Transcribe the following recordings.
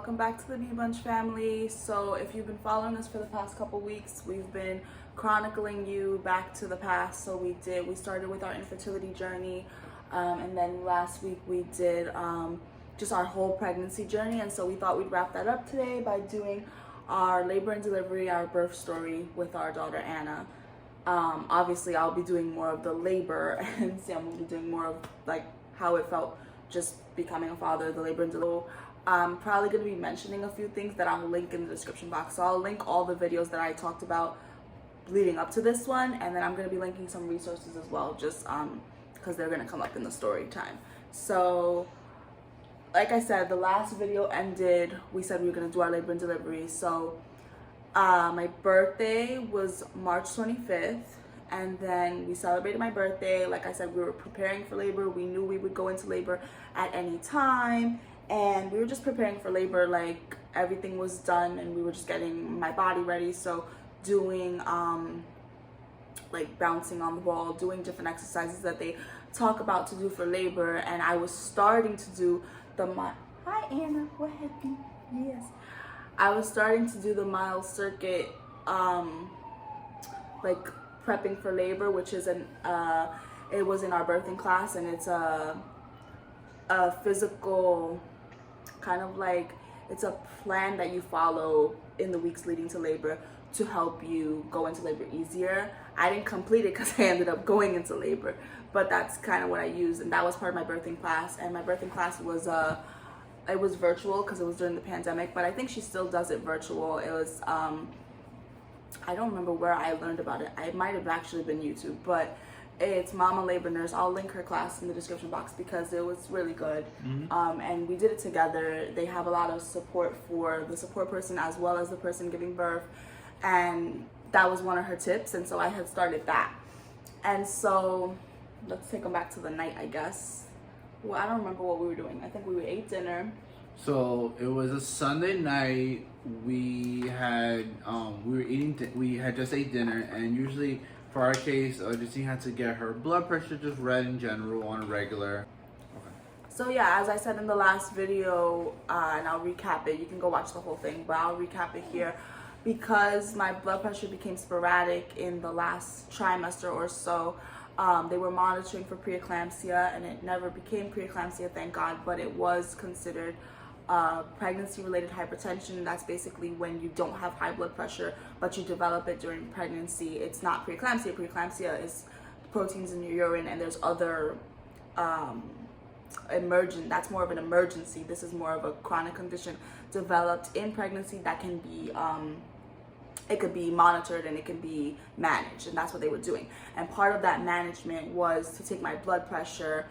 welcome back to the Bee Bunch family. So if you've been following us for the past couple weeks, we've been chronicling you back to the past. So we started with our infertility journey, and then last week we did just our whole pregnancy journey. And so we thought we'd wrap that up today by doing our labor and delivery, our birth story with our daughter Anna. Obviously I'll be doing more of the labor and Sam will be doing more of like how it felt just becoming a father, the labor and delivery. I'm probably going to be mentioning a few things that I'll link in the description box. So I'll link all the videos that I talked about leading up to this one, and then I'm going to be linking some resources as well, just because they're going to come up in the story time. So like I said, the last video ended, we said we were going to do our labor and delivery. So my birthday was March 25th, and then we celebrated my birthday. Like I said, we were preparing for labor. We knew we would go into labor at any time, and we were just preparing for labor. Like everything was done and we were just getting my body ready. So doing like bouncing on the ball, doing different exercises that they talk about to do for labor. And I was starting to do the hi Anna, what happened? Yes, I was starting to do the mile circuit, like prepping for labor, which is it was in our birthing class, and it's a physical kind of like, it's a plan that you follow in the weeks leading to labor to help you go into labor easier. I didn't complete it because I ended up going into labor, but that's kind of what I used, and that was part of my birthing class. And my birthing class was it was virtual because it was during the pandemic, but I think she still does it virtual. It was I don't remember where I learned about it. It might have actually been YouTube, but it's Mama Labor Nurse. I'll link her class in the description box because it was really good. And we did it together. They have a lot of support for the support person as well as the person giving birth, and that was one of her tips, and so I had started that. And so let's take them back to the night, I guess. Well, I don't remember what we were doing. I think we ate dinner. So it was a Sunday night. We had we had just ate dinner, and usually for our case, Justine had to get her blood pressure just read in general on a regular. Okay. So yeah, as I said in the last video, and I'll recap it. You can go watch the whole thing, but I'll recap it here. Because my blood pressure became sporadic in the last trimester or so, they were monitoring for preeclampsia, and it never became preeclampsia, thank God, but it was considered pregnancy-related hypertension. That's basically when you don't have high blood pressure, but you develop it during pregnancy. It's not preeclampsia. Preeclampsia is proteins in your urine, and there's other that's more of an emergency. This is more of a chronic condition developed in pregnancy that can be it could be monitored and it can be managed, and that's what they were doing. And part of that management was to take my blood pressure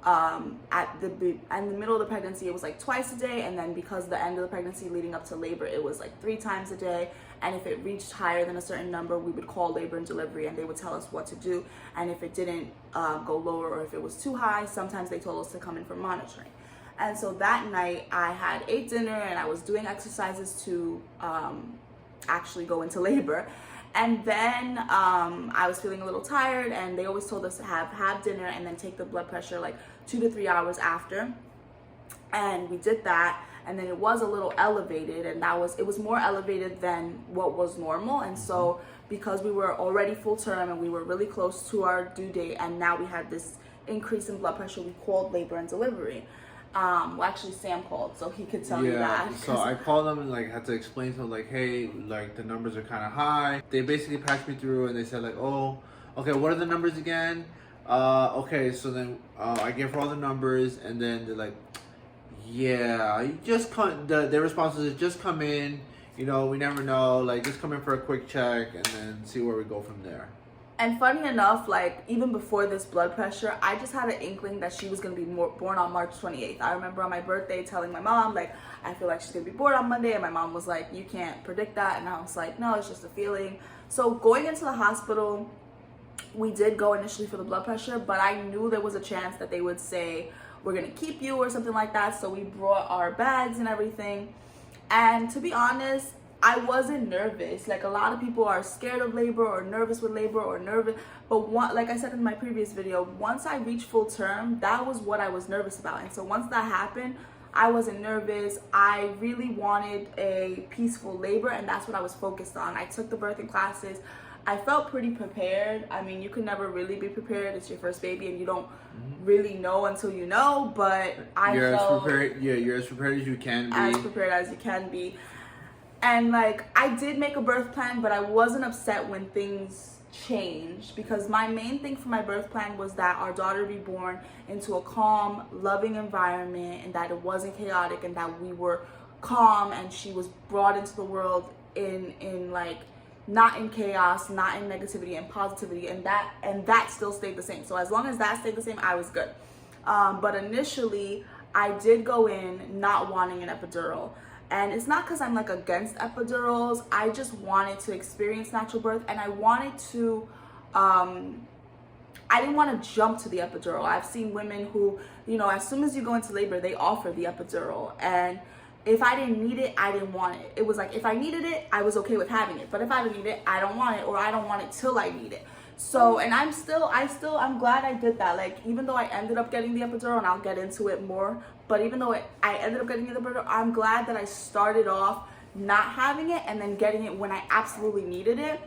in the middle of the pregnancy. It was like twice a day, and then because the end of the pregnancy leading up to labor, it was like 3 times a day. And if it reached higher than a certain number, we would call labor and delivery, and they would tell us what to do. And if it didn't go lower, or if it was too high, sometimes they told us to come in for monitoring. And so that night I had ate dinner and I was doing exercises to actually go into labor. And then I was feeling a little tired, and they always told us to have dinner and then take the blood pressure like 2 to 3 hours after. And we did that, and then it was a little elevated, and it was more elevated than what was normal. And so because we were already full term and we were really close to our due date, and now we had this increase in blood pressure, we called labor and delivery. Well, actually Sam called, so he could tell you that. So I called them and like had to explain to them like, hey, like the numbers are kind of high. They basically passed me through and they said like, oh, okay, what are the numbers again? Okay, so then I gave her all the numbers, and then they're like, yeah, you just come. Their response is just come in. You know, we never know. Like, just come in for a quick check and then see where we go from there. And funny enough, like even before this blood pressure, I just had an inkling that she was going to be born on March 28th. I remember on my birthday telling my mom, like, I feel like she's going to be born on Monday. And my mom was like, you can't predict that. And I was like, no, it's just a feeling. So going into the hospital, we did go initially for the blood pressure, but I knew there was a chance that they would say, we're going to keep you or something like that. So we brought our bags and everything. And to be honest, I wasn't nervous. Like a lot of people are scared of labor or nervous with labor or nervous. But like I said in my previous video, once I reached full term, that was what I was nervous about. And so once that happened, I wasn't nervous. I really wanted a peaceful labor, and that's what I was focused on. I took the birthing classes. I felt pretty prepared. I mean, you can never really be prepared. It's your first baby, and you don't really know until you know. But you're as prepared. Yeah, you're as prepared as you can be. As prepared as you can be. And like, I did make a birth plan, but I wasn't upset when things changed, because my main thing for my birth plan was that our daughter be born into a calm, loving environment, and that it wasn't chaotic, and that we were calm, and she was brought into the world in like, not in chaos, not in negativity, and positivity, and that still stayed the same. So as long as that stayed the same, I was good. But initially, I did go in not wanting an epidural. And it's not because I'm like against epidurals. I just wanted to experience natural birth, and I wanted to, I didn't want to jump to the epidural. I've seen women who, you know, as soon as you go into labor, they offer the epidural. And if I didn't need it, I didn't want it. It was like, if I needed it, I was okay with having it. But if I didn't need it, I don't want it, or I don't want it till I need it. So, and I'm glad I did that. Like, even though I ended up getting the epidural, and I'll get into it more, but even though I ended up getting the epidural, I'm glad that I started off not having it and then getting it when I absolutely needed it.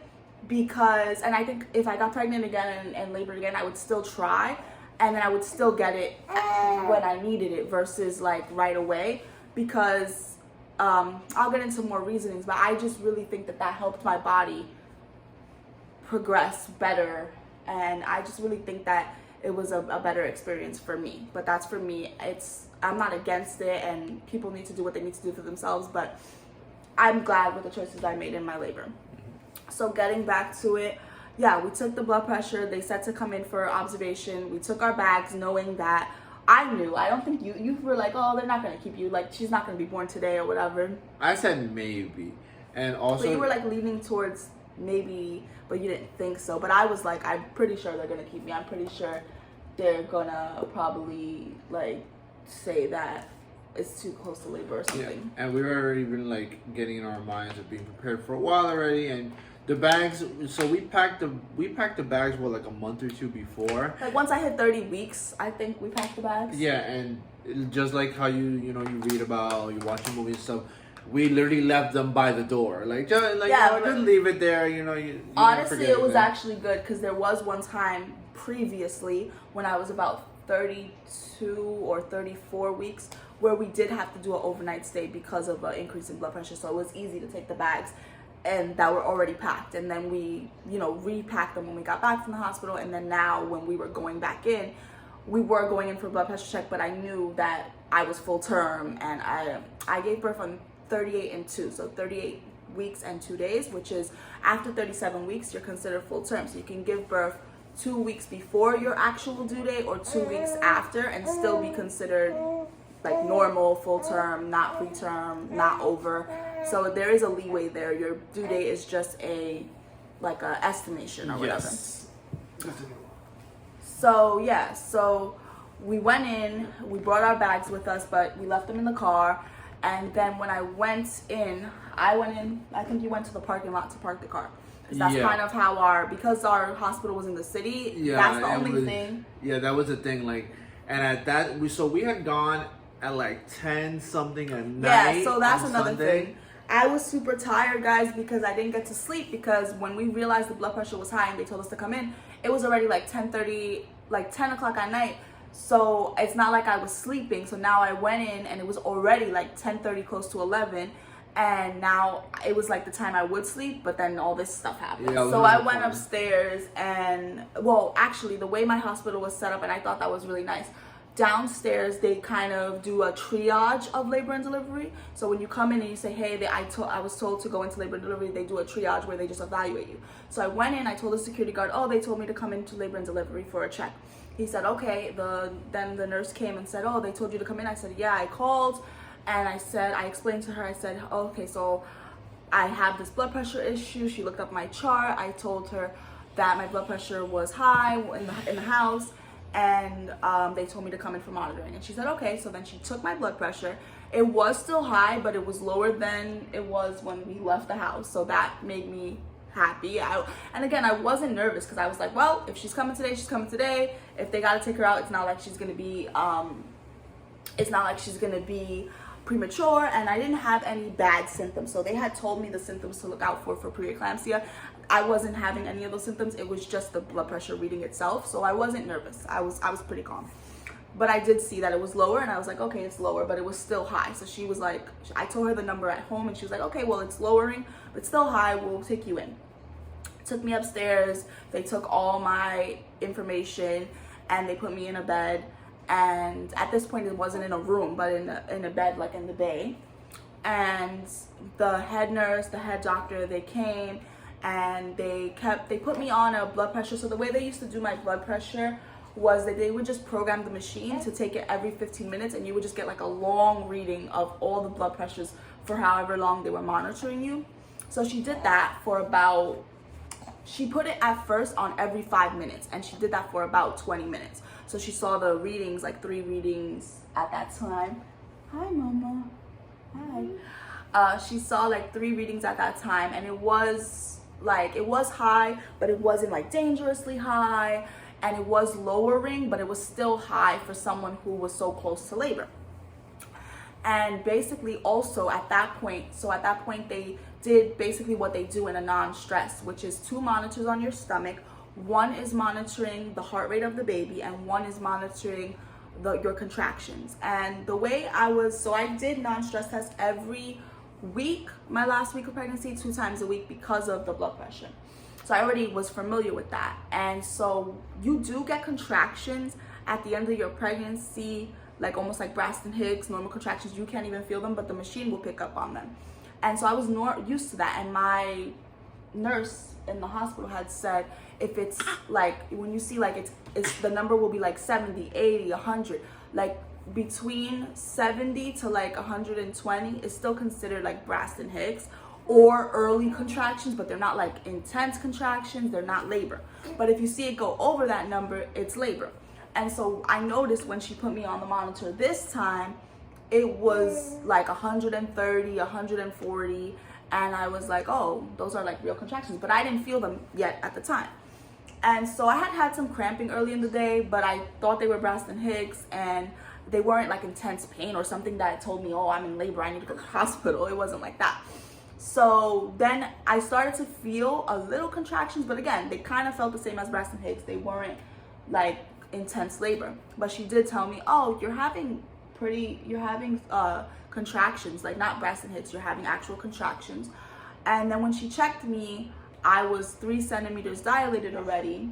Because, and I think if I got pregnant again and labored again, I would still try, and then I would still get it when I needed it versus like right away. Because I'll get into more reasonings, but I just really think that helped my body progress better, and I just really think that it was a better experience for me. But that's for me. I'm not against it, and people need to do what they need to do for themselves, but I'm glad with the choices I made in my labor. So getting back to it, yeah, we took the blood pressure. They said to come in for observation. We took our bags knowing that I knew. I don't think you were like, oh, they're not going to keep you. Like, she's not going to be born today or whatever. I said maybe. And also, but you were like leaning towards maybe, but you didn't think so. But I was like, I'm pretty sure they're going to keep me. I'm pretty sure they're going to probably like say that it's too close to labor or something. Yeah. And we were already been like getting in our minds of being prepared for a while already. And the bags, so we packed the bags like a month or two before. Like once I hit 30 weeks, I think we packed the bags. Yeah, and just like how you read about, you watch movies and stuff, we literally left them by the door. Just leave it there. Honestly, it was actually good, because there was one time previously when I was about 32 or 34 weeks where we did have to do an overnight stay because of an increase in blood pressure. So it was easy to take the bags and that were already packed, and then we repacked them when we got back from the hospital. And then now when we were going back in, we were going in for a blood pressure check, but I knew that I was full term, and I gave birth on 38 and 2, so 38 weeks and 2 days, which is after 37 weeks you're considered full term. So you can give birth 2 weeks before your actual due date or 2 weeks after and still be considered like normal, full term, not preterm, not over. So there is a leeway there. Your due date is just a estimation or whatever. Yes. So yeah, so we went in, we brought our bags with us, but we left them in the car. And then when I went in, I think you went to the parking lot to park the car. That's kind of how because our hospital was in the city, that's the only thing. Yeah, that was the thing. And at that, we had gone at like 10 something at night. Yeah, so that's another thing. I was super tired, guys, because I didn't get to sleep, because when we realized the blood pressure was high and they told us to come in, it was already like 10:30, like 10 o'clock at night. So it's not like I was sleeping. So now I went in and it was already like 10:30, close to 11. And now it was like the time I would sleep, but then all this stuff happened. Yeah, so I went upstairs and, well, actually the way my hospital was set up, and I thought that was really nice. Downstairs, they kind of do a triage of labor and delivery. So when you come in and you say, hey, I was told to go into labor and delivery, they do a triage where they just evaluate you. So I went in, I told the security guard, oh, they told me to come into labor and delivery for a check. He said, okay. Then the nurse came and said, oh, they told you to come in. I said, yeah, I called. And I explained to her, I said, oh, okay, so I have this blood pressure issue. She looked up my chart. I told her that my blood pressure was high in the house. And they told me to come in for monitoring. And she said, okay. So then she took my blood pressure. It was still high, but it was lower than it was when we left the house. So that made me happy. And again, I wasn't nervous, because I was like, well, if she's coming today, she's coming today. If they got to take her out, it's not like she's going to be It's not like she's gonna be premature, and I didn't have any bad symptoms. So they had told me the symptoms to look out for preeclampsia. I wasn't having any of those symptoms. It was just the blood pressure reading itself. So I wasn't nervous. I was pretty calm. But I did see that it was lower, and I was like, okay, it's lower, but it was still high. So she was like, I told her the number at home, and she was like, okay, well, it's lowering, but still high. We'll take you in. Took me upstairs. They took all my information, and they put me in a bed. And at this point, it wasn't in a room, but in a bed, like in the bay. And the head nurse, the head doctor, they came, and they put me on a blood pressure. So the way they used to do my blood pressure was that they would just program the machine to take it every 15 minutes, and you would just get like a long reading of all the blood pressures for however long they were monitoring you. So she did that for about, she put it at first on every 5 minutes, and she did that for about 20 minutes. So she saw the readings, like 3 readings at that time. Hi, Mama. Hi. She saw like 3 readings at that time, and it was high, but it wasn't like dangerously high, and it was lowering, but it was still high for someone who was so close to labor. And basically also at that point, they did basically what they do in a non-stress, which is 2 monitors on your stomach. One is monitoring the heart rate of the baby, and one is monitoring your contractions. And the way I did non-stress tests every week, my last week of pregnancy, 2 times a week, because of the blood pressure. So I already was familiar with that. And so you do get contractions at the end of your pregnancy, like almost like Braxton Hicks, normal contractions. You can't even feel them, but the machine will pick up on them. And so I was used to that. And my nurse in the hospital had said, if it's like, when you see like it's the number will be like 70, 80, 100, like between 70 to like 120 is still considered like Braxton Hicks or early contractions, but they're not like intense contractions, they're not labor. But if you see it go over that number, it's labor. And so I noticed when she put me on the monitor this time, it was like 130, 140, and I was like, oh, those are like real contractions, but I didn't feel them yet at the time. And so I had some cramping early in the day, but I thought they were Braxton Hicks, and they weren't like intense pain or something that told me, oh, I'm in labor, I need to go to the hospital. It wasn't like that. So then I started to feel a little contractions, but again, they kind of felt the same as Braxton Hicks. They weren't like intense labor. But she did tell me, oh, you're having contractions, like not Braxton Hicks, you're having actual contractions. And then when she checked me, I was 3 centimeters dilated already.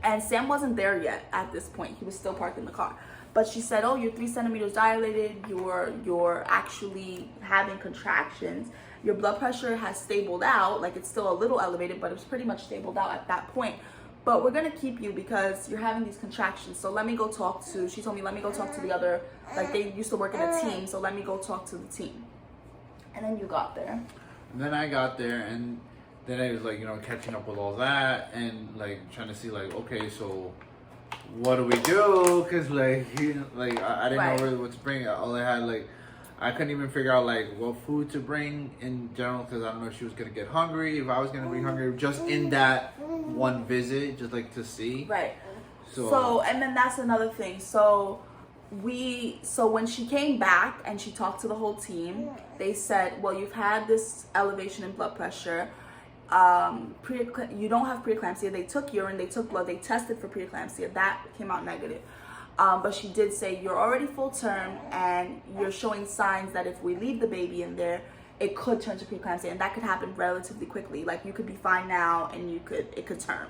And Sam wasn't there yet at this point. He was still parked in the car. But she said, oh, you're 3 centimeters dilated. You're actually having contractions. Your blood pressure has stabled out. Like, it's still a little elevated, but it's pretty much stabled out at that point. But we're going to keep you because you're having these contractions. So let me go talk to, she told me, let me go talk to the other, like they used to work in a team. So let me go talk to the team. And then you got there. And then I got there, and then I was like, catching up with all that and like trying to see like, okay, so what do we do? Cause like, I didn't know really what to bring. All I had, like, I couldn't even figure out like what food to bring in general, because I don't know if she was gonna get hungry, if I was gonna be hungry, just in that one visit, just like to see. Right. So and then that's another thing. So when she came back and she talked to the whole team, they said, well, you've had this elevation in blood pressure. You don't have preeclampsia. They took urine, they took blood, they tested for preeclampsia. That came out negative. But she did say you're already full term and you're showing signs that if we leave the baby in there, it could turn to preeclampsia, and that could happen relatively quickly. Like, you could be fine now and it could turn.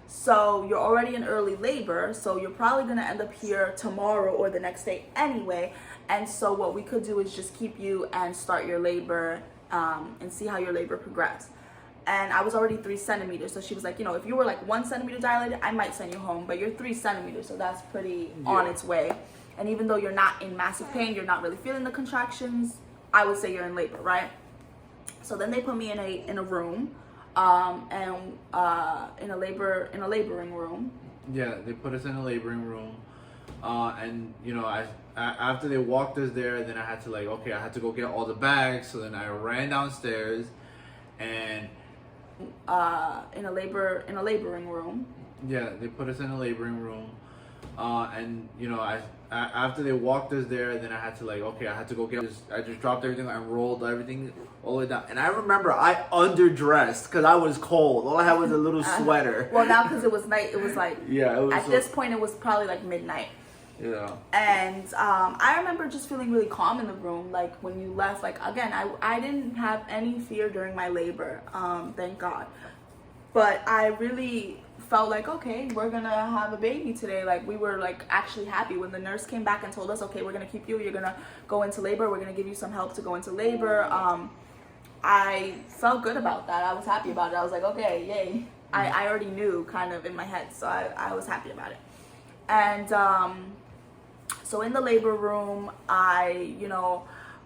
So you're already in early labor, so you're probably gonna end up here tomorrow or the next day anyway. And so what we could do is just keep you and start your labor and see how your labor progressed. And I was already 3 centimeters. So she was like, if you were like 1 centimeter dilated, I might send you home, but you're 3 centimeters. So that's pretty on its way. And even though you're not in massive pain, you're not really feeling the contractions, I would say you're in labor, right? So then they put me in a room, in a laboring room. Yeah, they put us in a laboring room. And after they walked us there, then I had to I had to go get all the bags. So then I ran downstairs and in a laboring room. Yeah, they put us in a laboring room. And you know, after they walked us there, then I had to I had to go get. I just dropped everything. I rolled everything all the way down, and I remember I underdressed because I was cold. All I had was a little sweater. Well, now because it was night, it was like yeah. It was at this point it was probably like midnight. Yeah. And I remember just feeling really calm in the room. Like when you left, like again, I didn't have any fear during my labor, thank God. But I really felt like, okay, we're gonna have a baby today. Like we were like actually happy when the nurse came back and told us, okay, we're gonna keep you. You're gonna go into labor. We're gonna give you some help to go into labor. I felt good about that. I was happy about it. I was like, okay, yay. I already knew kind of in my head, so I was happy about it. And so in the labor room,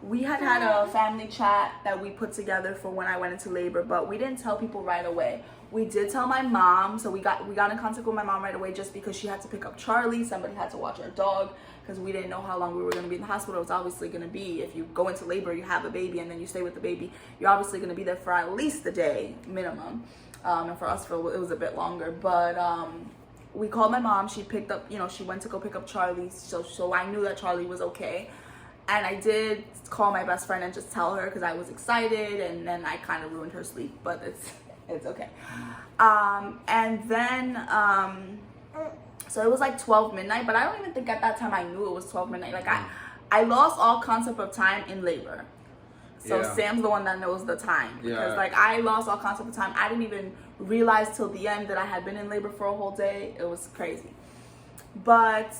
we had a family chat that we put together for when I went into labor, but we didn't tell people right away. We did tell my mom, so we got in contact with my mom right away just because she had to pick up Charlie. Somebody had to watch our dog because we didn't know how long we were going to be in the hospital. It was obviously going to be, if you go into labor, you have a baby, and then you stay with the baby, you're obviously going to be there for at least a day minimum. And for us, it was a bit longer. But we called my mom. She picked up, she went to go pick up Charlie. So I knew that Charlie was okay. And I did call my best friend and just tell her because I was excited, and then I kind of ruined her sleep, but it's okay. And then, so it was like 12 midnight, but I don't even think at that time I knew it was 12 midnight. Like I lost all concept of time in labor. So yeah. Sam's the one that knows the time. Because like I lost all concept of time. I didn't even realize till the end that I had been in labor for a whole day. It was crazy. But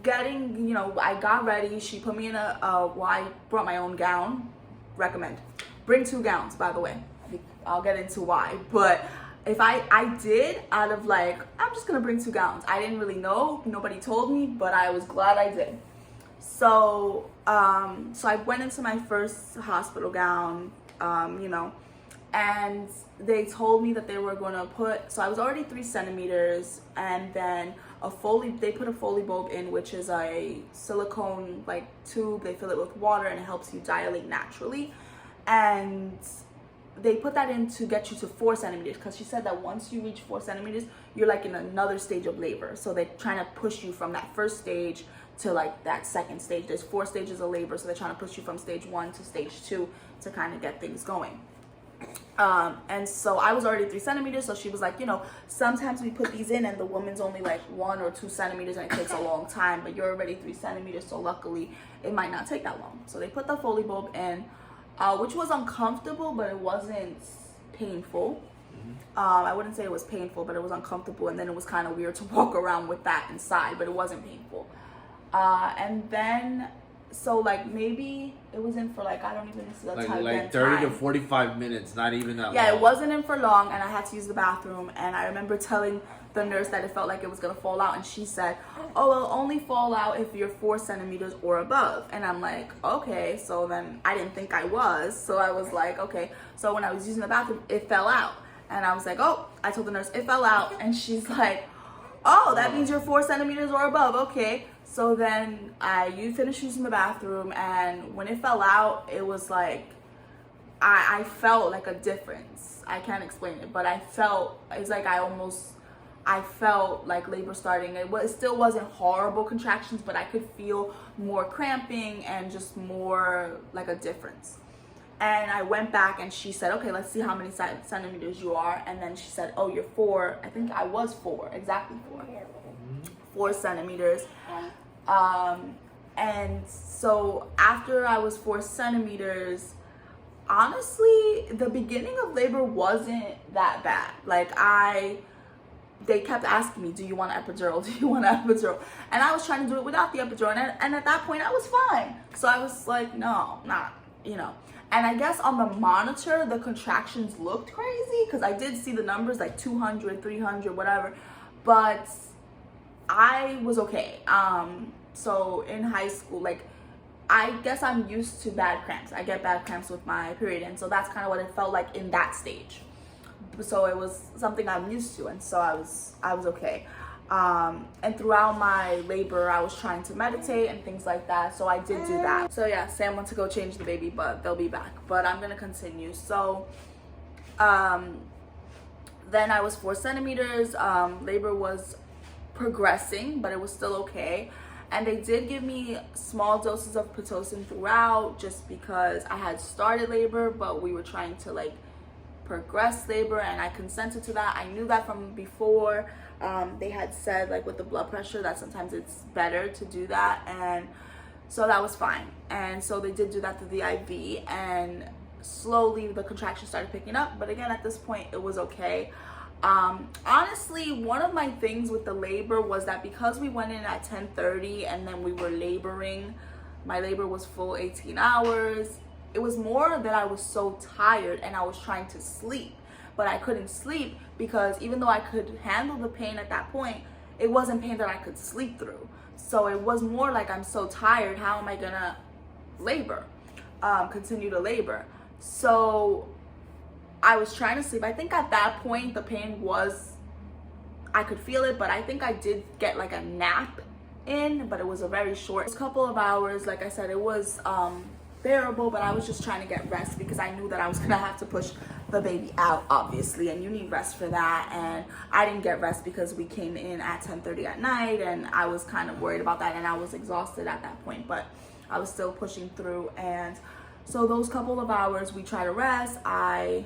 I got ready. She put me in I brought my own gown. Recommend. Bring 2 gowns, by the way. I'll get into why. But if I did out of like, I'm just going to bring 2 gowns. I didn't really know. Nobody told me, but I was glad I did. So, so I went into my first hospital gown, and they told me that they were going to so I was already 3 centimeters, and then they put a Foley bulb in, which is a silicone like tube. They fill it with water and it helps you dilate naturally. And they put that in to get you to 4 centimeters because she said that once you reach 4 centimeters, you're like in another stage of labor. So they're trying to push you from that first stage to like that second stage. There's 4 stages of labor, so they're trying to push you from stage 1 to stage 2 to kind of get things going. And so I was already 3 centimeters, so she was like, sometimes we put these in and the woman's only like 1 or 2 centimeters and it takes a long time, but you're already 3 centimeters, so luckily it might not take that long. So they put the Foley bulb in, which was uncomfortable, but it wasn't painful. I wouldn't say it was painful, but it was uncomfortable, and then it was kind of weird to walk around with that inside, but it wasn't painful. And then, so like maybe it was in for like, I don't even see the time. Like 30 to 45 minutes, not even that long. Yeah, it wasn't in for long, and I had to use the bathroom, and I remember telling the nurse that it felt like it was gonna fall out, and she said, oh, it'll only fall out if you're 4 centimeters or above. And I'm like, okay. So then I didn't think I was, so I was like, okay. So when I was using the bathroom, it fell out, and I was like, oh, I told the nurse it fell out, and she's like, oh, that means you're 4 centimeters or above. Okay. So then you finished using the bathroom, and when it fell out, it was like, I felt like a difference. I can't explain it, but it's like I felt like labor starting. It still wasn't horrible contractions, but I could feel more cramping and just more like a difference. And I went back and she said, okay, let's see how many centimeters you are. And then she said, oh, you're 4. I think I was 4, exactly 4. 4 centimeters. And so after I was 4 centimeters, honestly, the beginning of labor wasn't that bad. Like they kept asking me, do you want an epidural? Do you want an epidural? And I was trying to do it without the epidural. And at that point I was fine. So I was like, no, not, And I guess on the monitor, the contractions looked crazy because I did see the numbers like 200, 300, whatever. But I was okay. So in high school, like, I guess I'm used to bad cramps. I get bad cramps with my period. And so that's kind of what it felt like in that stage. So it was something I'm used to. And so I was okay. And throughout my labor, I was trying to meditate and things like that. So I did do that. So yeah, Sam went to go change the baby, but they'll be back. But I'm going to continue. So then I was 4 centimeters. Labor was progressing, but it was still okay. And they did give me small doses of Pitocin throughout, just because I had started labor, but we were trying to like progress labor, and I consented to that. I knew that from before. They had said like with the blood pressure that sometimes it's better to do that, and so that was fine. And so they did do that through the IV, and slowly the contractions started picking up. But again, at this point, it was okay. Honestly, one of my things with the labor was that because we went in at 10:30 and then we were laboring, my labor was full 18 hours. It was more that I was so tired and I was trying to sleep, but I couldn't sleep because even though I could handle the pain at that point, it wasn't pain that I could sleep through. So it was more like, I'm so tired, how am I gonna labor, continue to labor? So I was trying to sleep. I think at that point the pain was, I could feel it, but I think I did get like a nap in, but it was a very short couple of hours. Like I said, it was bearable, but I was just trying to get rest because I knew that I was gonna have to push the baby out, obviously, and you need rest for that. And I didn't get rest because we came in at 10:30 at night, and I was kind of worried about that, and I was exhausted at that point, but I was still pushing through. And so those couple of hours we tried to rest. I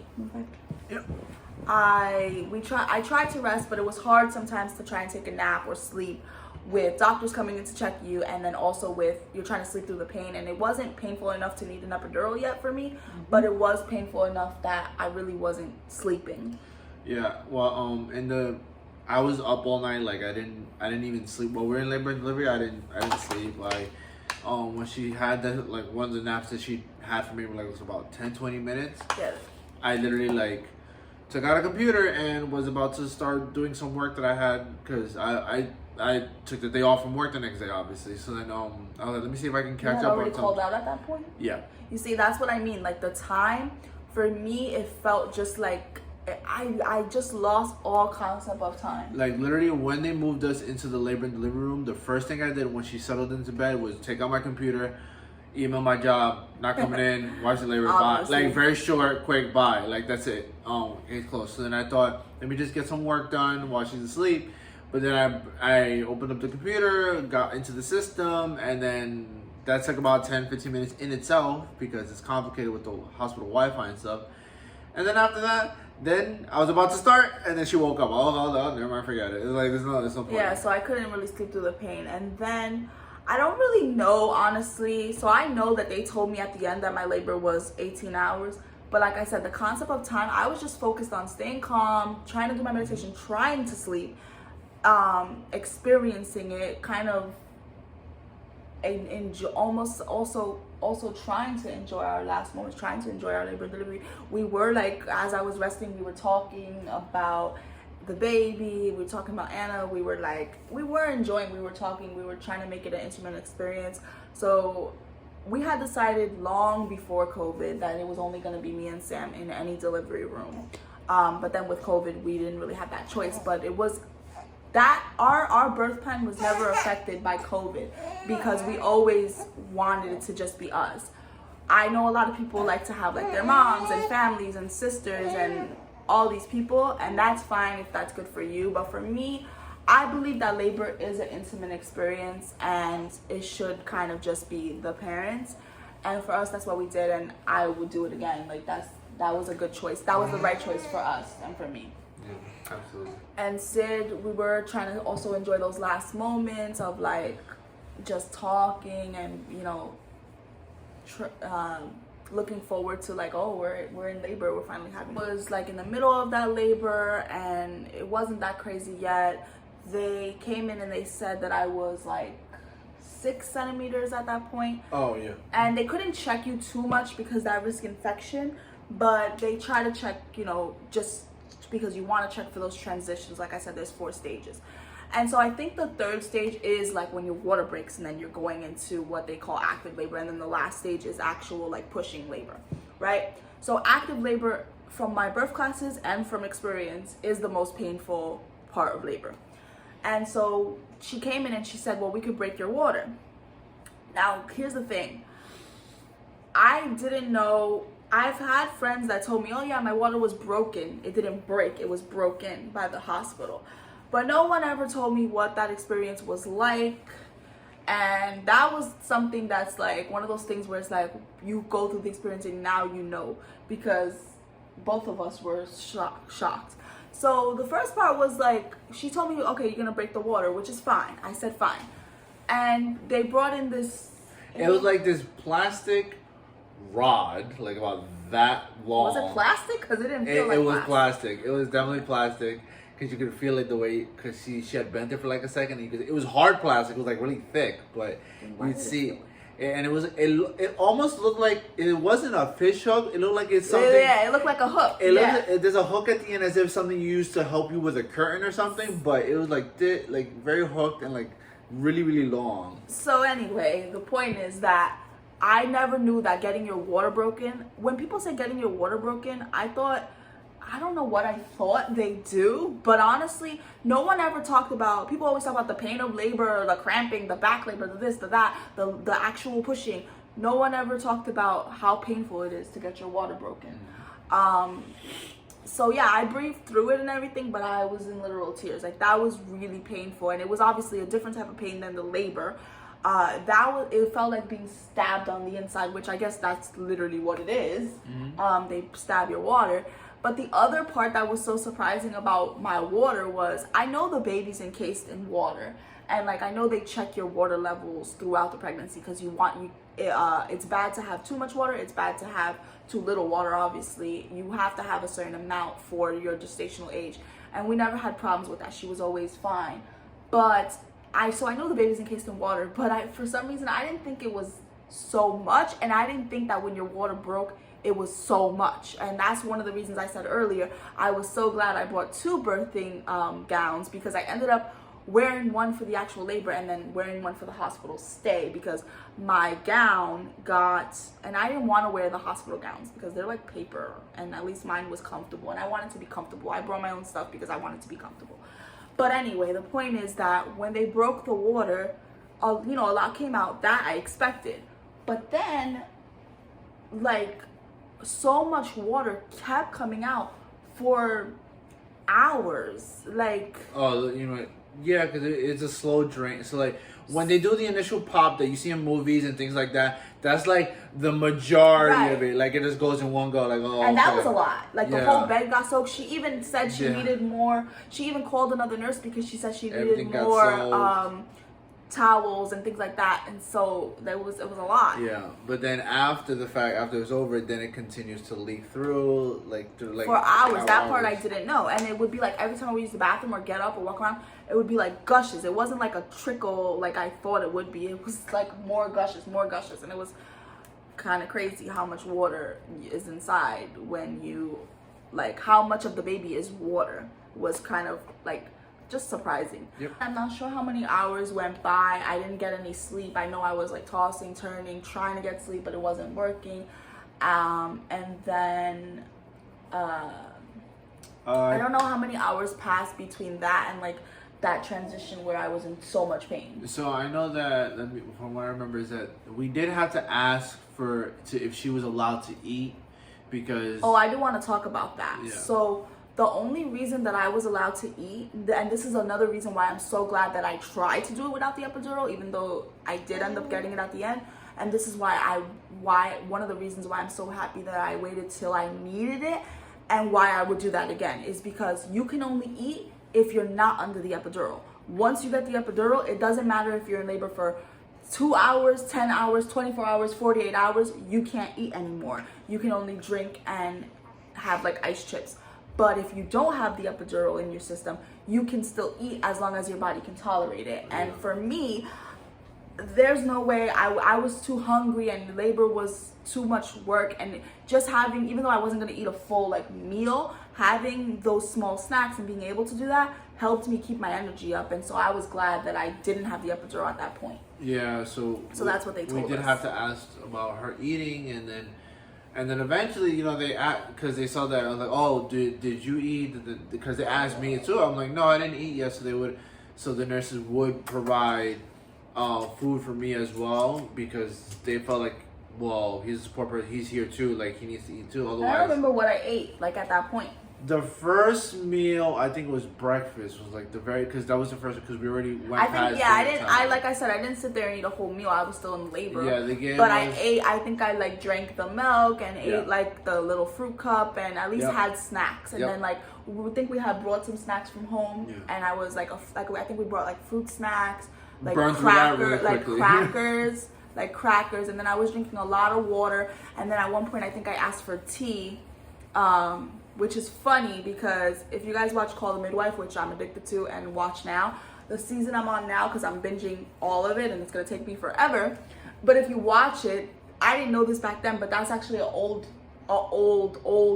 tried to rest, but it was hard sometimes to try and take a nap or sleep with doctors coming in to check you, and then also with you're trying to sleep through the pain. And it wasn't painful enough to need an epidural yet for me, but it was painful enough that I really wasn't sleeping. Yeah, well, I was up all night. Like I didn't even sleep while we were in labor and delivery. I didn't sleep. Like when she had that, like one of the naps that she had for me, like it was about 10-20 minutes. Yeah. I literally like took out a computer and was about to start doing some work that I had, because I took the day off from work the next day, obviously. So then I was like, let me see if I can catch up on something. Called out at that point? Yeah. You see, that's what I mean. Like the time, for me, it felt just like I just lost all concept of time. Like literally when they moved us into the labor and delivery room, the first thing I did when she settled into bed was take out my computer, email my job, not coming in, watch the labor, bye. Like very short, quick, bye. Like that's it. It's close. So then I thought, let me just get some work done while she's asleep. But then I opened up the computer, got into the system, and then that took about 10-15 minutes in itself because it's complicated with the hospital Wi-Fi and stuff. And then after that, then I was about to start, and then she woke up. Oh, never mind, forget it. It's like there's no point. Yeah, so I couldn't really sleep through the pain. And then I don't really know, honestly. So I know that they told me at the end that my labor was 18 hours. But like I said, the concept of time, I was just focused on staying calm, trying to do my meditation, trying to sleep, experiencing it, kind of also trying to enjoy our last moments, trying to enjoy our labor and delivery. We were like, as I was resting, we were talking about the baby, we were talking about Anna, we were enjoying, we were talking, we were trying to make it an intimate experience. So we had decided long before COVID that it was only going to be me and Sam in any delivery room. But then with COVID, we didn't really have that choice. But it was that our birth plan was never affected by COVID because we always wanted it to just be us. I know a lot of people like to have like their moms and families and sisters and all these people, and that's fine if that's good for you. But for me, I believe that labor is an intimate experience and it should kind of just be the parents. And for us, that's what we did, and I would do it again. Like that was a good choice. That was the right choice for us and for me. Yeah, absolutely. And Sid, we were trying to also enjoy those last moments of like just talking and, you know, looking forward to like, oh, we're in labor, we're finally having. It was like in the middle of that labor and it wasn't that crazy yet. They came in and they said that I was like 6 centimeters at that point. Oh yeah. And they couldn't check you too much because that risk infection, but they try to check, you know, just because you want to check for those transitions. Like I said, there's 4 stages. And so I think the 3rd stage is like when your water breaks and then you're going into what they call active labor. And then the last stage is actual like pushing labor, right? So active labor, from my birth classes and from experience, is the most painful part of labor. And so she came in and she said, well, we could break your water. Now, here's the thing. I didn't know. I've had friends that told me, oh yeah, my water was broken. It didn't break, it was broken by the hospital. But no one ever told me what that experience was like. And that was something that's like one of those things where it's like you go through the experience and now you know, because both of us were shocked. So the first part was like, she told me, okay, you're gonna break the water, which is fine. I said fine. And they brought in this. It was like this plastic rod, like about that long. Was it plastic? Because it didn't feel like it was plastic. It was definitely plastic. Because you could feel it the way, because she had bent it for like a second. And it was hard plastic. It was like really thick, but you'd see. And it almost looked like, it wasn't a fish hook. It looked like it's something. Yeah, it looked like a hook. There's a hook at the end as if something you used to help you with a curtain or something. But it was like very hooked and like really, really long. So anyway, the point is that I never knew that getting your water broken, when people say getting your water broken, I don't know what I thought they do, but honestly, no one ever talked about, people always talk about the pain of labor, the cramping, the back labor, the this, the that, the actual pushing. No one ever talked about how painful it is to get your water broken. So yeah, I breathed through it and everything, but I was in literal tears. Like, that was really painful, and it was obviously a different type of pain than the labor. It felt like being stabbed on the inside, which I guess that's literally what it is. They stab your water. But the other part that was so surprising about my water was, I know the baby's encased in water, and like I know they check your water levels throughout the pregnancy, because it's bad to have too much water, it's bad to have too little water. Obviously you have to have a certain amount for your gestational age, and we never had problems with that. She was always fine. But I know the baby's encased in water, but for some reason I didn't think it was so much, and I didn't think that when your water broke it was so much. And that's one of the reasons I said earlier I was so glad I bought 2 birthing gowns, because I ended up wearing one for the actual labor and then wearing one for the hospital stay, because my gown and I didn't want to wear the hospital gowns because they're like paper, and at least mine was comfortable, and I wanted to be comfortable. I brought my own stuff because I wanted to be comfortable. But anyway, the point is that when they broke the water, a lot came out. That I expected. But then, like, so much water kept coming out for hours. Like, yeah, because it's a slow drain. So like when they do the initial pop that you see in movies and things like that, that's like the majority of it. Like, it just goes in one go. Like, and that was a lot. Like, the whole bed got soaked. She even said she needed more. She even called another nurse because she said she needed more towels and things like that, and so it was a lot. Yeah, but then after it was over, then it continues to leak through for hours. That part I didn't know, and it would be like every time we use the bathroom or get up or walk around, it would be like gushes. It wasn't like a trickle like I thought it would be. It was like more gushes, and it was kind of crazy how much water is inside when you, like, how much of the baby is water was kind of like just surprising. Yep. I'm not sure how many hours went by. I didn't get any sleep. I know I was like tossing, turning, trying to get sleep, but it wasn't working. And then I don't know how many hours passed between that and like that transition where I was in so much pain. So I know that, from what I remember, is that we did have to ask if she was allowed to eat, because I do want to talk about that. Yeah. So the only reason that I was allowed to eat, and this is another reason why I'm so glad that I tried to do it without the epidural, even though I did end up getting it at the end. And this is why one of the reasons why I'm so happy that I waited till I needed it, and why I would do that again, is because you can only eat if you're not under the epidural. Once you get the epidural, it doesn't matter if you're in labor for 2 hours, 10 hours, 24 hours, 48 hours, you can't eat anymore. You can only drink and have like ice chips. But if you don't have the epidural in your system, you can still eat as long as your body can tolerate it. And for me, there's no way. I was too hungry, and labor was too much work, and just having, even though I wasn't going to eat a full like meal, having those small snacks and being able to do that helped me keep my energy up. And so I was glad that I didn't have the epidural at that point. Yeah, so that's what they told us. We did have to ask about her eating, and then eventually, they asked, because they saw that, I was like, oh, did you eat? Because they asked me too. I'm like, no, I didn't eat yet. So the nurses would provide food for me as well, because they felt like, well, he's a support person, he's here too, like he needs to eat too. Otherwise, I don't remember what I ate like at that point. The first meal, I think, was breakfast. Was like the very, because that was the first, because we already went I past. think, yeah, I didn't. Like I said, I didn't sit there and eat a whole meal. I was still in labor. Yeah, the game. But I ate. I think I like drank the milk and Yeah. ate like the little fruit cup and at least Yep. had snacks. And Yep. then like we think we had brought some snacks from home. Yeah. And I was like, I think we brought like fruit snacks, like Burned through that really quickly. crackers, like crackers. And then I was drinking a lot of water. And then at one point, I think I asked for tea. Which is funny because if you guys watch Call the Midwife, which I'm addicted to and watch now, the season I'm on now, because I'm binging all of it and it's going to take me forever. But if you watch it, I didn't know this back then, but that's actually an old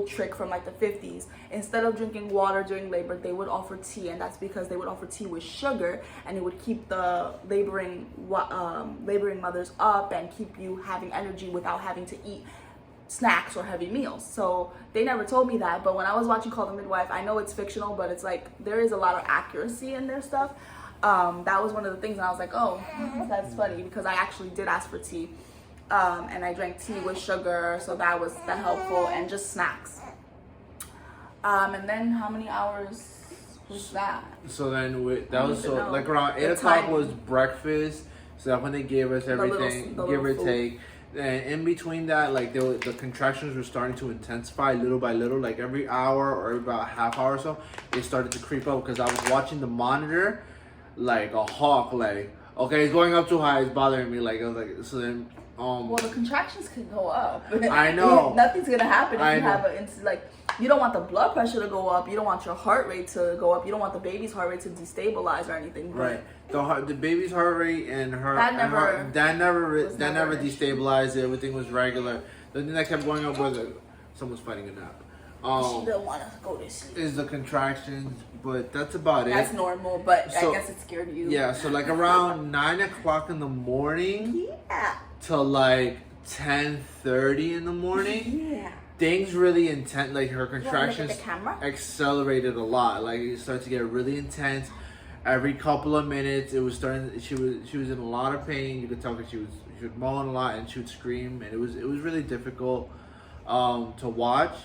trick from like the 50s. Instead of drinking water during labor, they would offer tea, and that's because they would offer tea with sugar, and it would keep the laboring mothers up and keep you having energy without having to eat snacks or heavy meals. So they never told me that, but when I was watching Call the Midwife, I know it's fictional, but it's like there is a lot of accuracy in their stuff. That was one of the things, and I was like, oh, that's funny, because I actually did ask for tea, and I drank tea with sugar, so that was helpful, and just snacks. And then how many hours was that? So then that was know. like around 8 The o'clock time. was breakfast. So that's when they gave us everything, the give or little food. take. And in between that, like the contractions were starting to intensify little by little. Like every hour or about half hour or so, it started to creep up because I was watching the monitor like a hawk. Like, okay, it's going up too high. It's bothering me. Like I was like, so then. Well, the contractions could go up. I know. Nothing's gonna happen if I you know. have like. You don't want the blood pressure to go up. You don't want your heart rate to go up. You don't want the baby's heart rate to destabilize or anything. But Right. The baby's heart rate and her That never never an issue. destabilized. Everything was regular. The thing that kept going up was someone's fighting a nap. she don't want to go to sleep. Is the contractions, but that's about That's it. normal, but So- I guess it scared you. Yeah, so like around 9 o'clock in the morning Yeah. to like 10:30 in the morning. Yeah. Things really intense, like her You wanna look at contractions the camera? accelerated a lot. Like it started to get really intense. Every couple of minutes, it was starting. She was in a lot of pain. You could tell that she would moan a lot and she would scream, and it was really difficult to watch.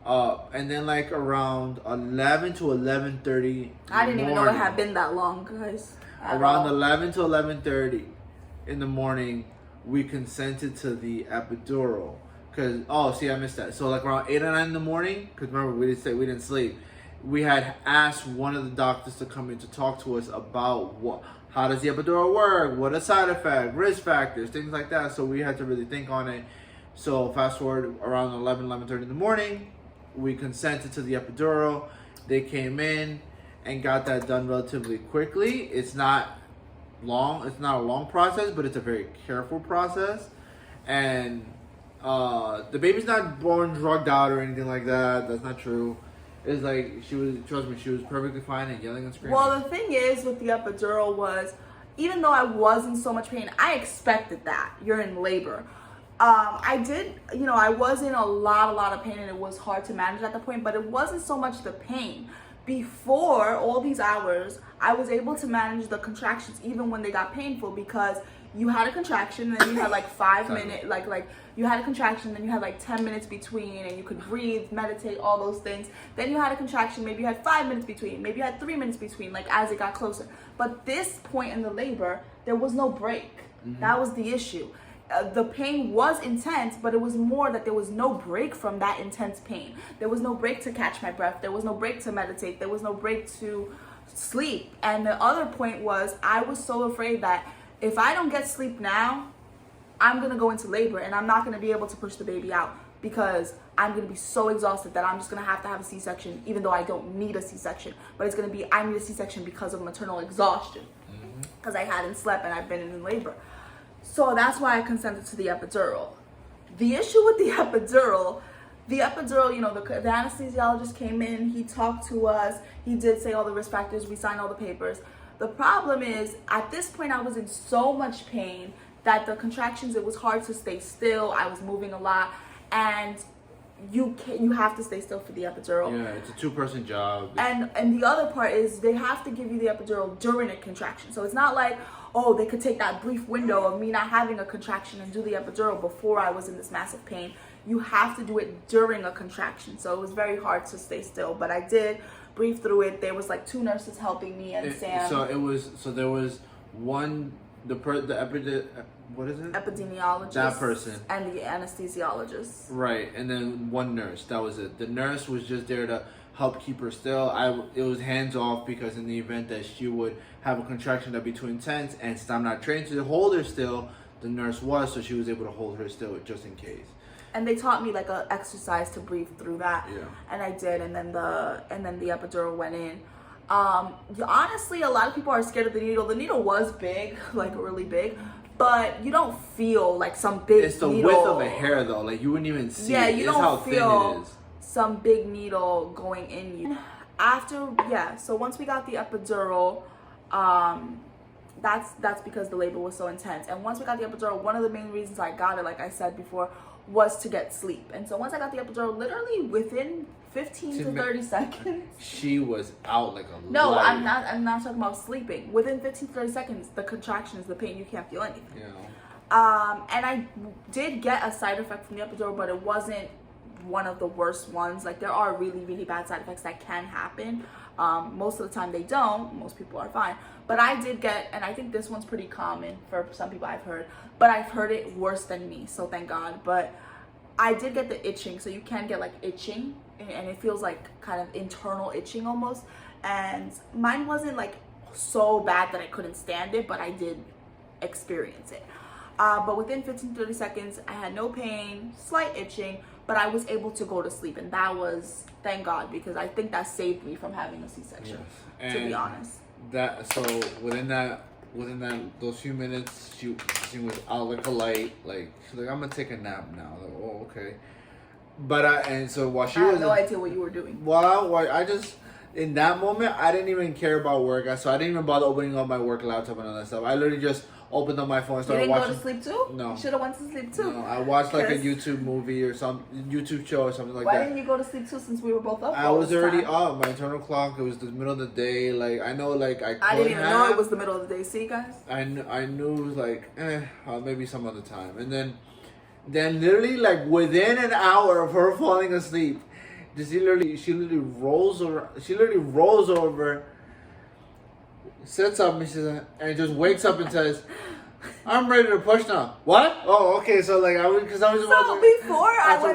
And then like around 11 to 11:30. I didn't even know it had been that long, guys. Around 11 to 11:30 in the morning, we consented to the epidural. I missed that. So like around 8 or 9 in the morning, because remember we didn't sleep. We had asked one of the doctors to come in to talk to us about how does the epidural work, what are side effects, risk factors, things like that. So we had to really think on it. So fast forward around 11:30 in the morning, we consented to the epidural. They came in and got that done relatively quickly. It's not long. It's not a long process, but it's a very careful process. And the baby's not born drugged out or anything like that. That's not true. It's like she was perfectly fine and yelling and screaming. Well, the thing is with the epidural was, even though I was in so much pain, I expected that. You're in labor. I was in a lot of pain, and it was hard to manage at the point, but it wasn't so much the pain. Before all these hours, I was able to manage the contractions even when they got painful, because you had a contraction and then you had like 5 minutes, like you had a contraction, then you had like 10 minutes between, and you could breathe, meditate, all those things. Then you had a contraction, maybe you had 5 minutes between, maybe you had 3 minutes between, like as it got closer. But this point in the labor, there was no break. Mm-hmm. That was the issue. The pain was intense, but it was more that there was no break from that intense pain. There was no break to catch my breath. There was no break to meditate. There was no break to sleep. And the other point was, I was so afraid that if I don't get sleep now, I'm going to go into labor and I'm not going to be able to push the baby out, because I'm going to be so exhausted that I'm just going to have a C-section, even though I don't need a C-section. But it's going to be, I need a C-section because of maternal exhaustion, because I hadn't slept and I've been in labor. So that's why I consented to the epidural. The issue with the epidural, the anesthesiologist came in, he talked to us, he did say all the risk factors, we signed all the papers. The problem is, at this point, I was in so much pain that the contractions, it was hard to stay still. I was moving a lot, and you have to stay still for the epidural. Yeah, it's a 2-person job. And the other part is, they have to give you the epidural during a contraction. So it's not like, oh, they could take that brief window of me not having a contraction and do the epidural before I was in this massive pain. you have to do it during a contraction. So it was very hard to stay still, but I did breathe through it. There was like 2 nurses helping me and Sam. So there was one, what is it? Epidemiologist. That person. And the anesthesiologist. Right, and then one nurse. That was it. The nurse was just there to help keep her still. It was hands off because in the event that she would have a contraction that be too intense, and since I'm not trained to hold her still, the nurse was, so she was able to hold her still just in case. And they taught me like a exercise to breathe through that. Yeah. And I did, and then the epidural went in. Honestly, a lot of people are scared of the needle. The needle was big, like really big, but you don't feel like some big needle. It's the width of a hair though, like you wouldn't even see it. You it's don't how feel thin it is. Some big needle going in you. So once we got the epidural, that's because the labor was so intense. And once we got the epidural, one of the main reasons I got it, like I said before, was to get sleep. And so once I got the epidural, literally within 15 to 30 seconds, she was out like a no light. I'm not talking about sleeping. Within 15 to 30 seconds, the contractions, the pain, you can't feel anything. Yeah. And I did get a side effect from the epidural, but it wasn't one of the worst ones. Like there are really, really bad side effects that can happen. Most of the time they don't. Most people are fine. But I did get, and I think this one's pretty common for some people I've heard, but I've heard it worse than me, so thank God. But I did get the itching, so you can get like itching, and it feels like kind of internal itching almost. And mine wasn't like so bad that I couldn't stand it, but I did experience it. But within 15 to 30 seconds, I had no pain, slight itching, but I was able to go to sleep, and that was, thank God, because I think that saved me from having a C-section, to be honest. Within those few minutes, she was out like a light. Like she's like, I'm gonna take a nap now. Like, oh, okay. But while she I was, had no idea what you were doing. Well, I just in that moment I didn't even care about work. So I didn't even bother opening up my work laptop and all that stuff. I literally just opened up my phone and started watching. You didn't go to sleep too? No. You should have went to sleep too. No, I watched like a YouTube movie or some YouTube show or something like that. Why didn't you go to sleep too, since we were both up? I was already up. My internal clock. It was the middle of the day. Like I know, like I didn't even know it was the middle of the day. See, guys. I knew it was like maybe some other time, and then literally like within an hour of her falling asleep, she literally rolls over, sits up and just wakes up and says, I'm ready to push now. What? Oh, okay. So like I was about to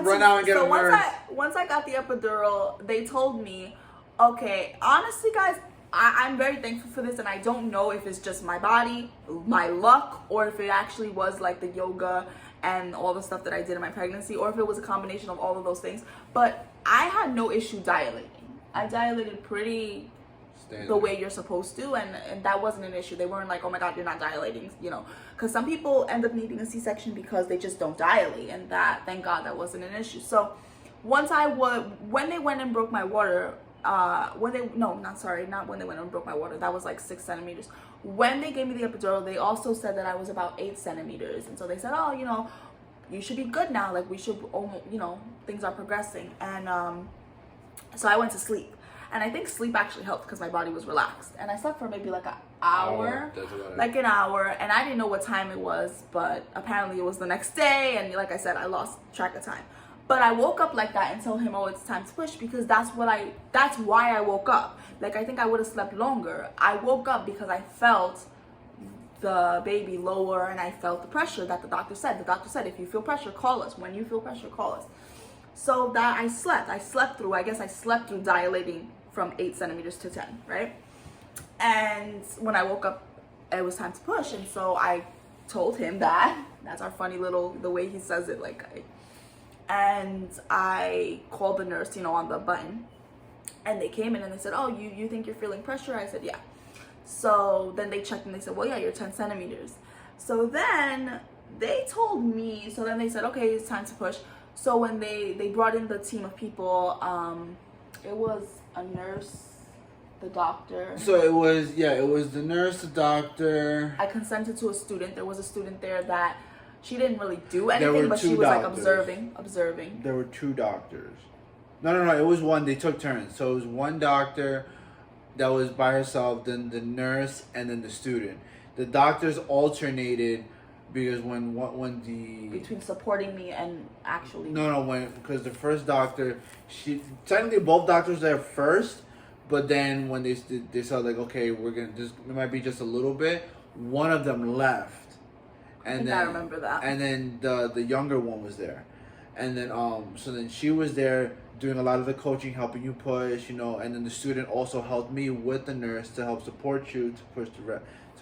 run out and get a nurse. Once I got the epidural, they told me, okay, honestly, guys, I'm very thankful for this, and I don't know if it's just my body, my luck, or if it actually was like the yoga and all the stuff that I did in my pregnancy, or if it was a combination of all of those things. But I had no issue dilating. I dilated pretty the way you're supposed to, and that wasn't an issue. They weren't like, oh my God, you're not dilating, because some people end up needing a C-section because they just don't dilate, and that, thank God, that wasn't an issue. So when they went and broke my water, not when they went and broke my water, that was like 6 centimeters. When they gave me the epidural, they also said that I was about 8 centimeters, and so they said, oh, you should be good now, like we should, things are progressing. And so I went to sleep. And I think sleep actually helped because my body was relaxed. And I slept for maybe like an hour. An hour. And I didn't know what time it was, but apparently it was the next day. And like I said, I lost track of time. But I woke up like that and told him, oh, it's time to push, because that's why I woke up. Like, I think I would have slept longer. I woke up because I felt the baby lower, and I felt the pressure that the doctor said. The doctor said, if you feel pressure, call us. When you feel pressure, call us. So that I slept through dilating from 8 centimeters to 10, right? And when I woke up, it was time to push. And so I told him that's our funny little, the way he says it, and I called the nurse, on the button, and they came in and they said, oh, you think you're feeling pressure? I said, yeah. So then they checked and they said, well, yeah, you're 10 centimeters. So then they told me, they said, okay, it's time to push. So when they brought in the team of people, it was a nurse, the doctor. So it was the nurse, the doctor. I consented to a student. There was a student there that she didn't really do anything, but she was like observing. There were 2 doctors. No, it was one. They took turns. So it was one doctor that was by herself, then the nurse, and then the student. The doctors alternated because when the between supporting me and actually because the first doctor, she technically both doctors there first, but then when they said like, okay, we're gonna just, it might be just a little bit, one of them left, and then I remember that, and then the younger one was there, and then so then she was there doing a lot of the coaching, helping you push, and then the student also helped me with the nurse to help support you to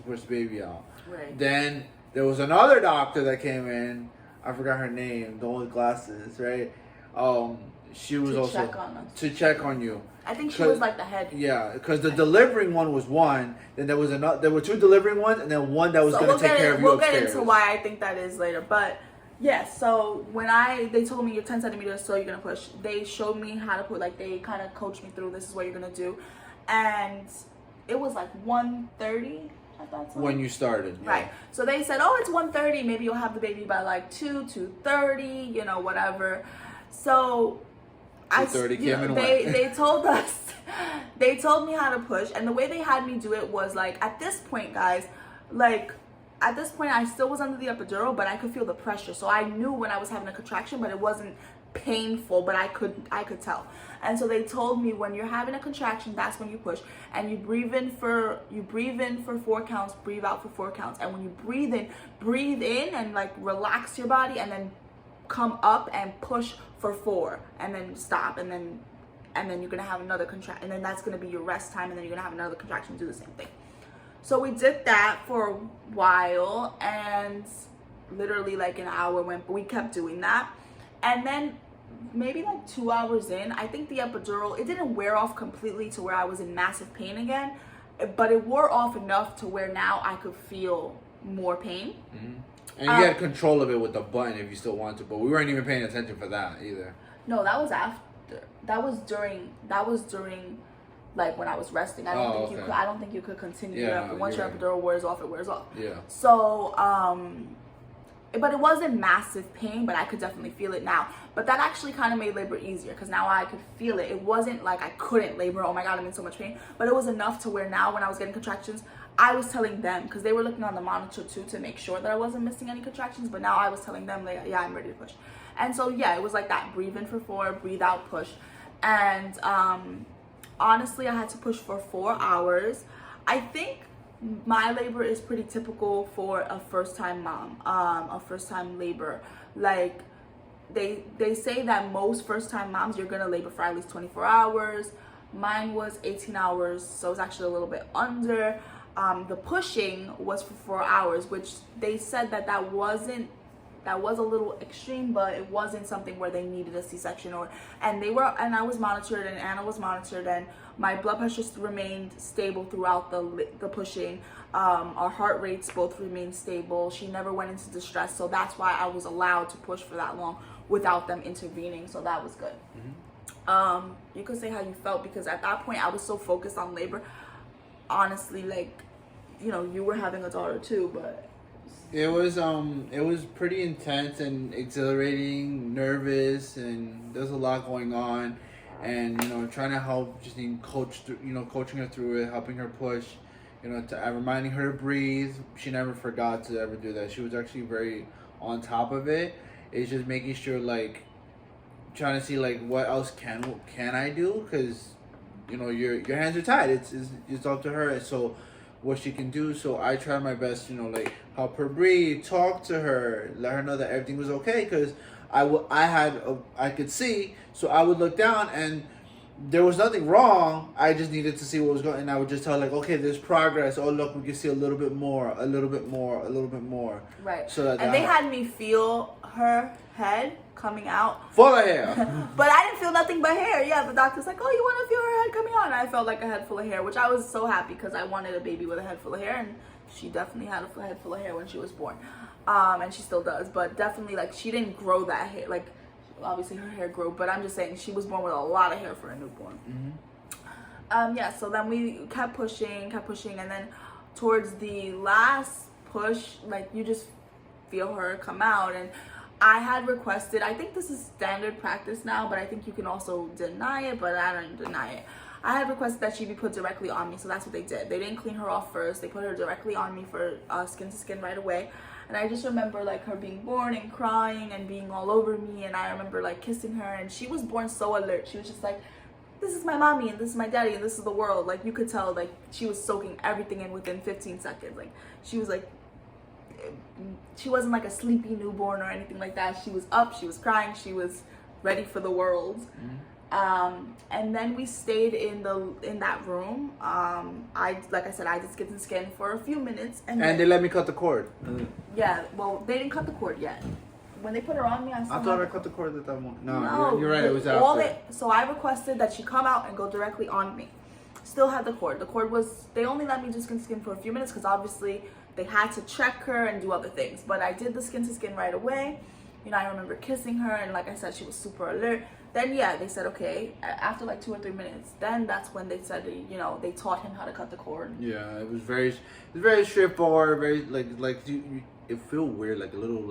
push the baby out. right. Then there was another doctor that came in. I forgot her name. The one with glasses, right? She was also check on us. to check on you. I think she was like the head. Yeah, because the delivering one was one. Then there was another. There were two delivering ones, and then one that was going to take care of you upstairs. We'll get into why I think that is later, but. Yes, so when they told me you're 10 centimeters, so you're going to push, they showed me how to put, like, they kind of coached me through, this is what you're going to do. And it was like 1:30 at that time. When you started. Yeah. Right. So they said, oh, it's 1:30, maybe you'll have the baby by like 2:30, whatever. So they told us, they told me how to push. And the way they had me do it was like, at this point, guys, at this point, I still was under the epidural, but I could feel the pressure. So I knew when I was having a contraction, but it wasn't painful, but I could tell. And so they told me when you're having a contraction, that's when you push, and you breathe in for 4 counts, breathe out for 4 counts. And when you breathe in and like relax your body, and then come up and push for 4, and then stop, and then you're gonna have another contraction, and then that's gonna be your rest time, and then you're gonna have another contraction, do the same thing. So we did that for a while, and literally like an hour went, but we kept doing that. And then maybe like 2 hours in, I think the epidural, it didn't wear off completely to where I was in massive pain again, but it wore off enough to where now I could feel more pain. Mm-hmm. And you had control of it with the button if you still want to, but we weren't even paying attention for that either. No, that was after. That was during like when I was resting. I don't think you could continue once your epidural wears off, it wears off. Yeah. So but it wasn't massive pain, but I could definitely feel it now. But that actually kind of made labor easier, because now I could feel it. It wasn't like I couldn't labor, oh my god, I'm in so much pain, but it was enough to where now when I was getting contractions, I was telling them, because they were looking on the monitor too to make sure that I wasn't missing any contractions, but now I was telling them, like, yeah, I'm ready to push. And so yeah, it was like that, breathe in for 4, breathe out, push. And honestly, I had to push for 4 hours. I think my labor is pretty typical for a first-time mom, a first-time labor. Like, they say that most first-time moms, you're gonna labor for at least 24 hours. Mine was 18 hours, so it's actually a little bit under. The pushing was for 4 hours, which they said that was a little extreme, but it wasn't something where they needed a C-section and I was monitored, and Anna was monitored, and my blood pressure remained stable throughout the pushing. Our heart rates both remained stable. She never went into distress, so that's why I was allowed to push for that long without them intervening, so that was good. Mm-hmm. You could say how you felt, because at that point I was so focused on labor. Honestly, like, you were having a daughter too, but it was pretty intense and exhilarating, nervous, and there's a lot going on, and trying to help Justine coaching her through it, helping her push, reminding her to breathe. She never forgot to ever do that. She was actually very on top of it. It's just making sure, like, trying to see like what else can I do, because your hands are tied. It's up to her. So what she can do. So I tried my best, like help her breathe, talk to her, let her know that everything was okay, because I could see, so I would look down and there was nothing wrong. I just needed to see what was going on, and I would just tell her, like, okay, there's progress. Oh, look, we can see a little bit more, a little bit more, a little bit more. Right. So that they had me feel her head coming out. Full of hair. But I didn't feel nothing but hair. Yeah, the doctor's like, oh, you want to feel her head coming out? And I felt like a head full of hair, which I was so happy, because I wanted a baby with a head full of hair, and she definitely had a head full of hair when she was born. And she still does, but definitely, like, she didn't grow that hair. Like, obviously her hair grew, but I'm just saying she was born with a lot of hair for a newborn. Mm-hmm. Yeah, so then we kept pushing, and then towards the last push, like, you just feel her come out, and I had requested, I think this is standard practice now, but I think you can also deny it, but I don't deny it. I had requested that she be put directly on me, so that's what they did. They didn't clean her off first. They put her directly on me for skin to skin right away. And I just remember like her being born and crying and being all over me, and I remember like kissing her, and she was born so alert. She was just like, this is my mommy and this is my daddy and this is the world. Like you could tell like she was soaking everything in within 15 seconds. Like she was like, she wasn't like a sleepy newborn or anything like that. She was up, she was crying, she was ready for the world. And then we stayed in that room. Like I said, I did skin to skin for a few minutes, and they let me cut the cord. Yeah, well, they didn't cut the cord yet. When they put her on me, I thought I cut the cord at that moment. No, you're right. It was after. So I requested that she come out and go directly on me. Still had the cord. The cord was, they only let me do skin to skin for a few minutes because obviously they had to check her and do other things. But I did the skin to skin right away. You know, I remember kissing her, and like I said, she was super alert. Then yeah, they said okay. After like 2 or 3 minutes, then that's when they said, you know, they taught him how to cut the cord. Yeah, it was very straightforward. Very it feel weird, like a little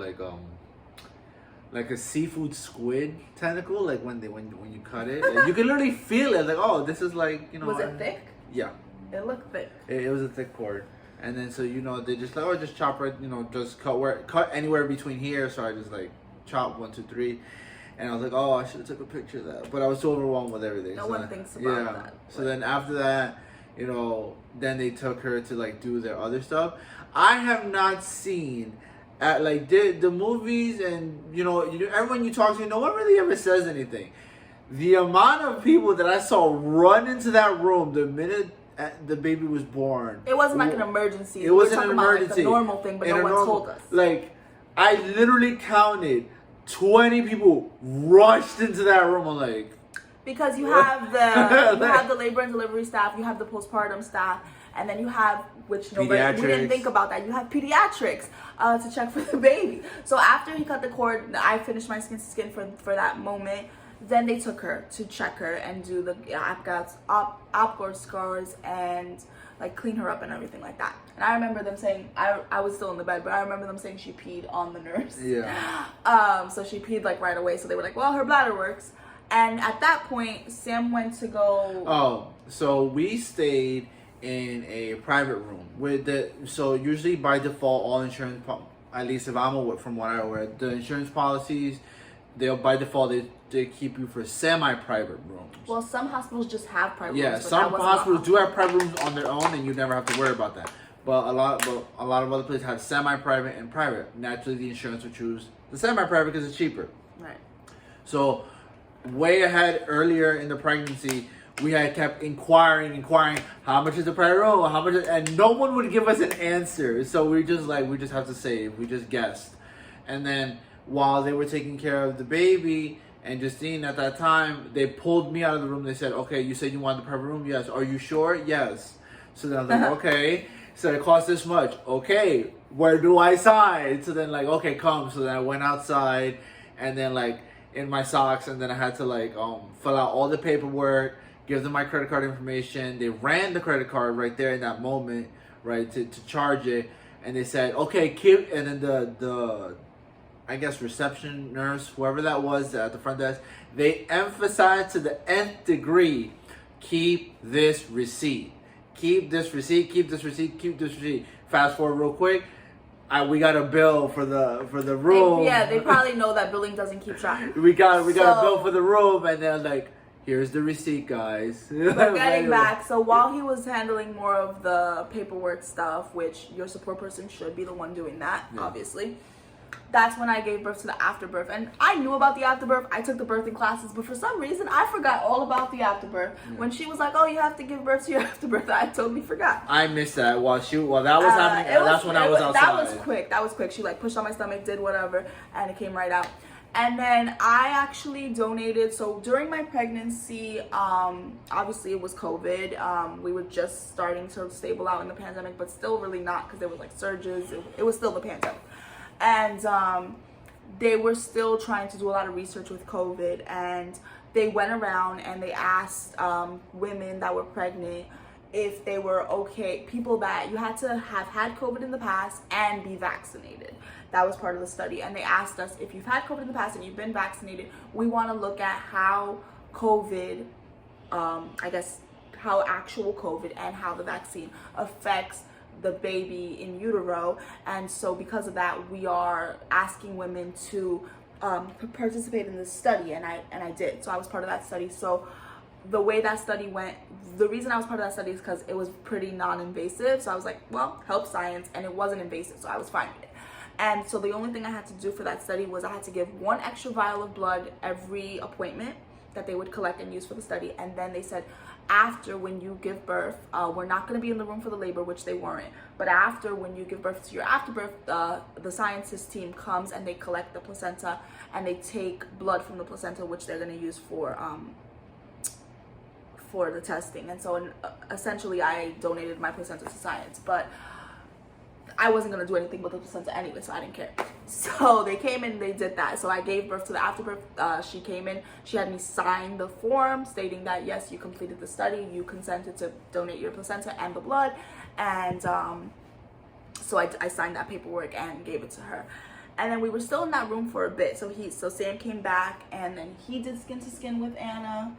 like a seafood squid tentacle, like when you cut it, you can literally feel it. Like, oh, this is like, you know. Was it thick? Yeah. It looked thick. It was a thick cord, and then so you know they just like, oh, just chop right, you know, just cut anywhere between here. So I just like chop 1, 2, 3, and I was like, oh, I should have took a picture of that, but I was so overwhelmed with everything. No one thinks about that. So then after that, you know, then they took her to like do their other stuff. I have not seen. At like the movies, and you know everyone you talk to, no one really ever says anything. The amount of people that I saw run into that room the minute the baby was born. It wasn't like an emergency. It wasn't an emergency. About, like, the normal thing, but no one told us. Like I literally counted 20 people rushed into that room. I'm like, because you have the labor and delivery staff, you have the postpartum staff, and then you have, which nobody, we didn't think about that, you have pediatrics to check for the baby. So after he cut the cord, I finished my skin to skin for that moment. Then they took her to check her and do the Apgar scars and like clean her up and everything like that. And I remember them saying, I was still in the bed, but I remember them saying she peed on the nurse. Yeah. So she peed like right away. So they were like, well, her bladder works. And at that point, Sam went to go. Oh, so we stayed in a private room so usually by default all insurance, at least if I'm aware, from what I read, the insurance policies, they'll by default they keep you for semi-private rooms. Well, some hospitals just have private rooms. Yeah, some hospitals do have private rooms on their own, and you never have to worry about that. But a lot of other places have semi-private and private. Naturally, the insurance will choose the semi-private because it's cheaper. Right. So way ahead earlier in the pregnancy, we had kept inquiring, how much is the private room? How much? And no one would give us an answer. So we just have to say, we just guessed. And then while they were taking care of the baby and Justine at that time, they pulled me out of the room. They said, okay, you said you wanted the private room? Yes. Are you sure? Yes. So then I was like, okay. So it costs this much. Okay, where do I sign? So then like, okay, come. So then I went outside and then like in my socks, and then I had to like fill out all the paperwork, give them my credit card information. They ran the credit card right there in that moment, right, to charge it. And they said, okay, keep, and then the I guess reception nurse, whoever that was at the front desk, they emphasized to the nth degree, keep this receipt. Keep this receipt, keep this receipt, keep this receipt. Fast forward real quick, we got a bill for the room. They probably know that billing doesn't keep track. We got a bill for the room, and they're like, here's the receipt, guys. But getting back, so while he was handling more of the paperwork stuff, which your support person should be the one doing that, obviously, that's when I gave birth to the Afterbirth. And I knew about the Afterbirth. I took the birthing classes, but for some reason, I forgot all about the Afterbirth. When she was like, oh, you have to give birth to your Afterbirth, I totally forgot. I missed that. While that was happening, that's when I was outside. That was quick. She like pushed on my stomach, did whatever, and it came right out. And then I actually donated. So during my pregnancy, obviously it was COVID. We were just starting to stable out in the pandemic, but still really not, because there was like surges. It was still the pandemic. And they were still trying to do a lot of research with COVID. And they went around and they asked women that were pregnant if they were okay, people that you had to have had COVID in the past and be vaccinated. That was part of the study. And they asked us, if you've had COVID in the past and you've been vaccinated, we want to look at how COVID, I guess, how actual COVID and how the vaccine affects the baby in utero. And so because of that, we are asking women to participate in this study, and I did. So I was part of that study. So the way that study went, the reason I was part of that study is because it was pretty non-invasive. So I was like, well, help science, and it wasn't invasive, so I was fine with it. And so the only thing I had to do for that study was I had to give 1 extra vial of blood every appointment that they would collect and use for the study. And then they said, after, when you give birth, we're not going to be in the room for the labor, which they weren't, but after, when you give birth to your afterbirth, the scientist team comes and they collect the placenta, and they take blood from the placenta, which they're going to use for the testing. And so essentially I donated my placenta to science, but I wasn't going to do anything with the placenta anyway, so I didn't care. So they came in, they did that. So I gave birth to the afterbirth. She came in, she had me sign the form stating that, yes, you completed the study, you consented to donate your placenta and the blood. And so I signed that paperwork and gave it to her. And then we were still in that room for a bit. So Sam came back, and then he did skin to skin with Anna.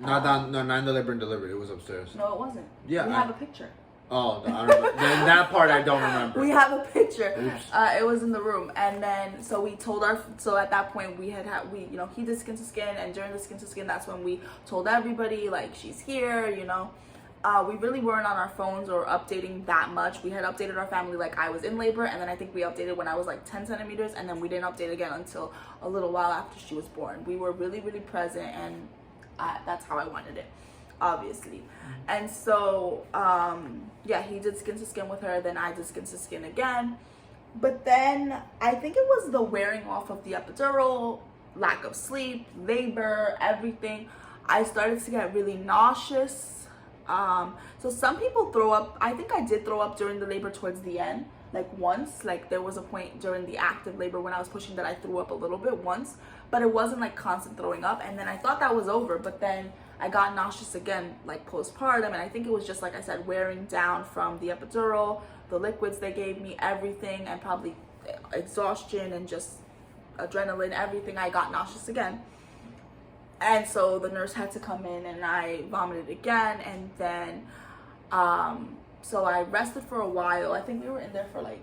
Not in the labor and delivery. It was upstairs. No, it wasn't. Yeah, we have a picture. Oh, I don't remember. Then that part I don't remember. We have a picture. Oops. It was in the room, and then so we told so at that point he did skin to skin, and during the skin to skin, that's when we told everybody, like, she's here. We really weren't on our phones or updating that much. We had updated our family like I was in labor, and then I think we updated when I was like 10 centimeters, and then we didn't update again until a little while after she was born. We were really, really present, and that's how I wanted it, obviously. And so he did skin to skin with her, then I did skin to skin again. But then I think it was the wearing off of the epidural, lack of sleep, labor, everything. I started to get really nauseous. So some people throw up. I think I did throw up during the labor towards the end, like once. Like there was a point during the active labor when I was pushing that I threw up a little bit once, but it wasn't like constant throwing up. And then I thought that was over, but then I got nauseous again, like postpartum. And I think it was just, like I said, wearing down from the epidural, the liquids they gave me, everything, and probably exhaustion and just adrenaline, everything. I got nauseous again. And so the nurse had to come in, and I vomited again. And then, so I rested for a while. I think we were in there for like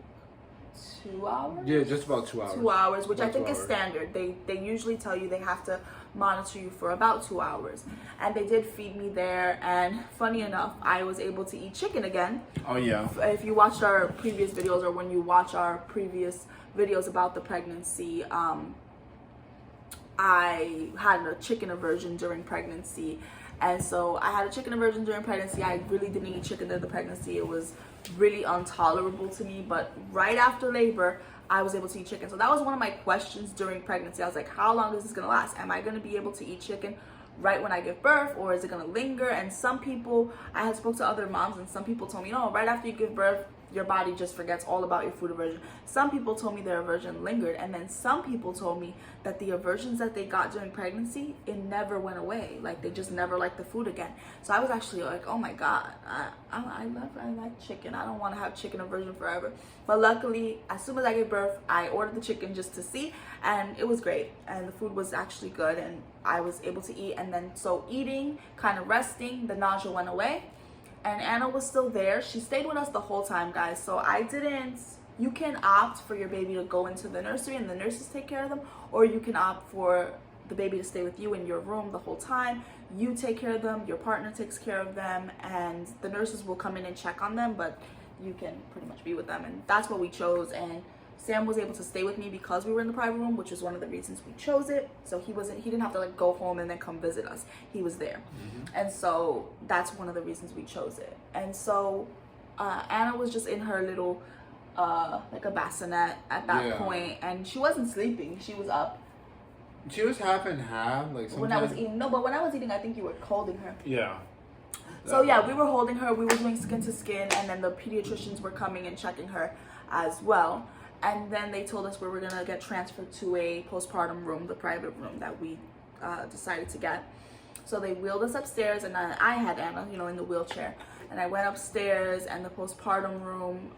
2 hours. Yeah, just about 2 hours. 2 hours, which I think is standard. They usually tell you they have to monitor you for about 2 hours. And they did feed me there. And funny enough, I was able to eat chicken again. Oh, yeah. If you watched our previous videos, or when you watch our previous videos about the pregnancy, I had a chicken aversion during pregnancy. And so I had a chicken aversion during pregnancy. I really didn't eat chicken during the pregnancy. It was really intolerable to me. But right after labor, I was able to eat chicken. So that was one of my questions during pregnancy. I was like, how long is this going to last? Am I going to be able to eat chicken right when I give birth, or is it going to linger? And some people, I had spoke to other moms, and some people told me, no, right after you give birth, your body just forgets all about your food aversion. Some people told me their aversion lingered, and then some people told me that the aversions that they got during pregnancy, it never went away. Like they just never liked the food again. So I was actually like, oh my God, I like chicken. I don't want to have chicken aversion forever. But luckily, as soon as I gave birth, I ordered the chicken just to see, and it was great. And the food was actually good, and I was able to eat. And then so eating, kind of resting, the nausea went away. And Anna was still there. She stayed with us the whole time, guys. So you can opt for your baby to go into the nursery and the nurses take care of them, or you can opt for the baby to stay with you in your room the whole time. You take care of them, your partner takes care of them, and the nurses will come in and check on them, but you can pretty much be with them. And that's what we chose. And Sam was able to stay with me because we were in the private room, which was one of the reasons we chose it. So he didn't have to like go home and then come visit us. He was there. Mm-hmm. And so that's one of the reasons we chose it. And so Anna was just in her little like a bassinet at that point, and she wasn't sleeping. She was up. She was half and half, like sometimes. When I was eating. No, but when I was eating, I think you were holding her. Yeah. So yeah, we were holding her. We were doing skin to skin, and then the pediatricians were coming and checking her as well. And then they told us we were gonna get transferred to a postpartum room, the private room that we decided to get. So they wheeled us upstairs, and I had Anna, in the wheelchair. And I went upstairs, and the postpartum room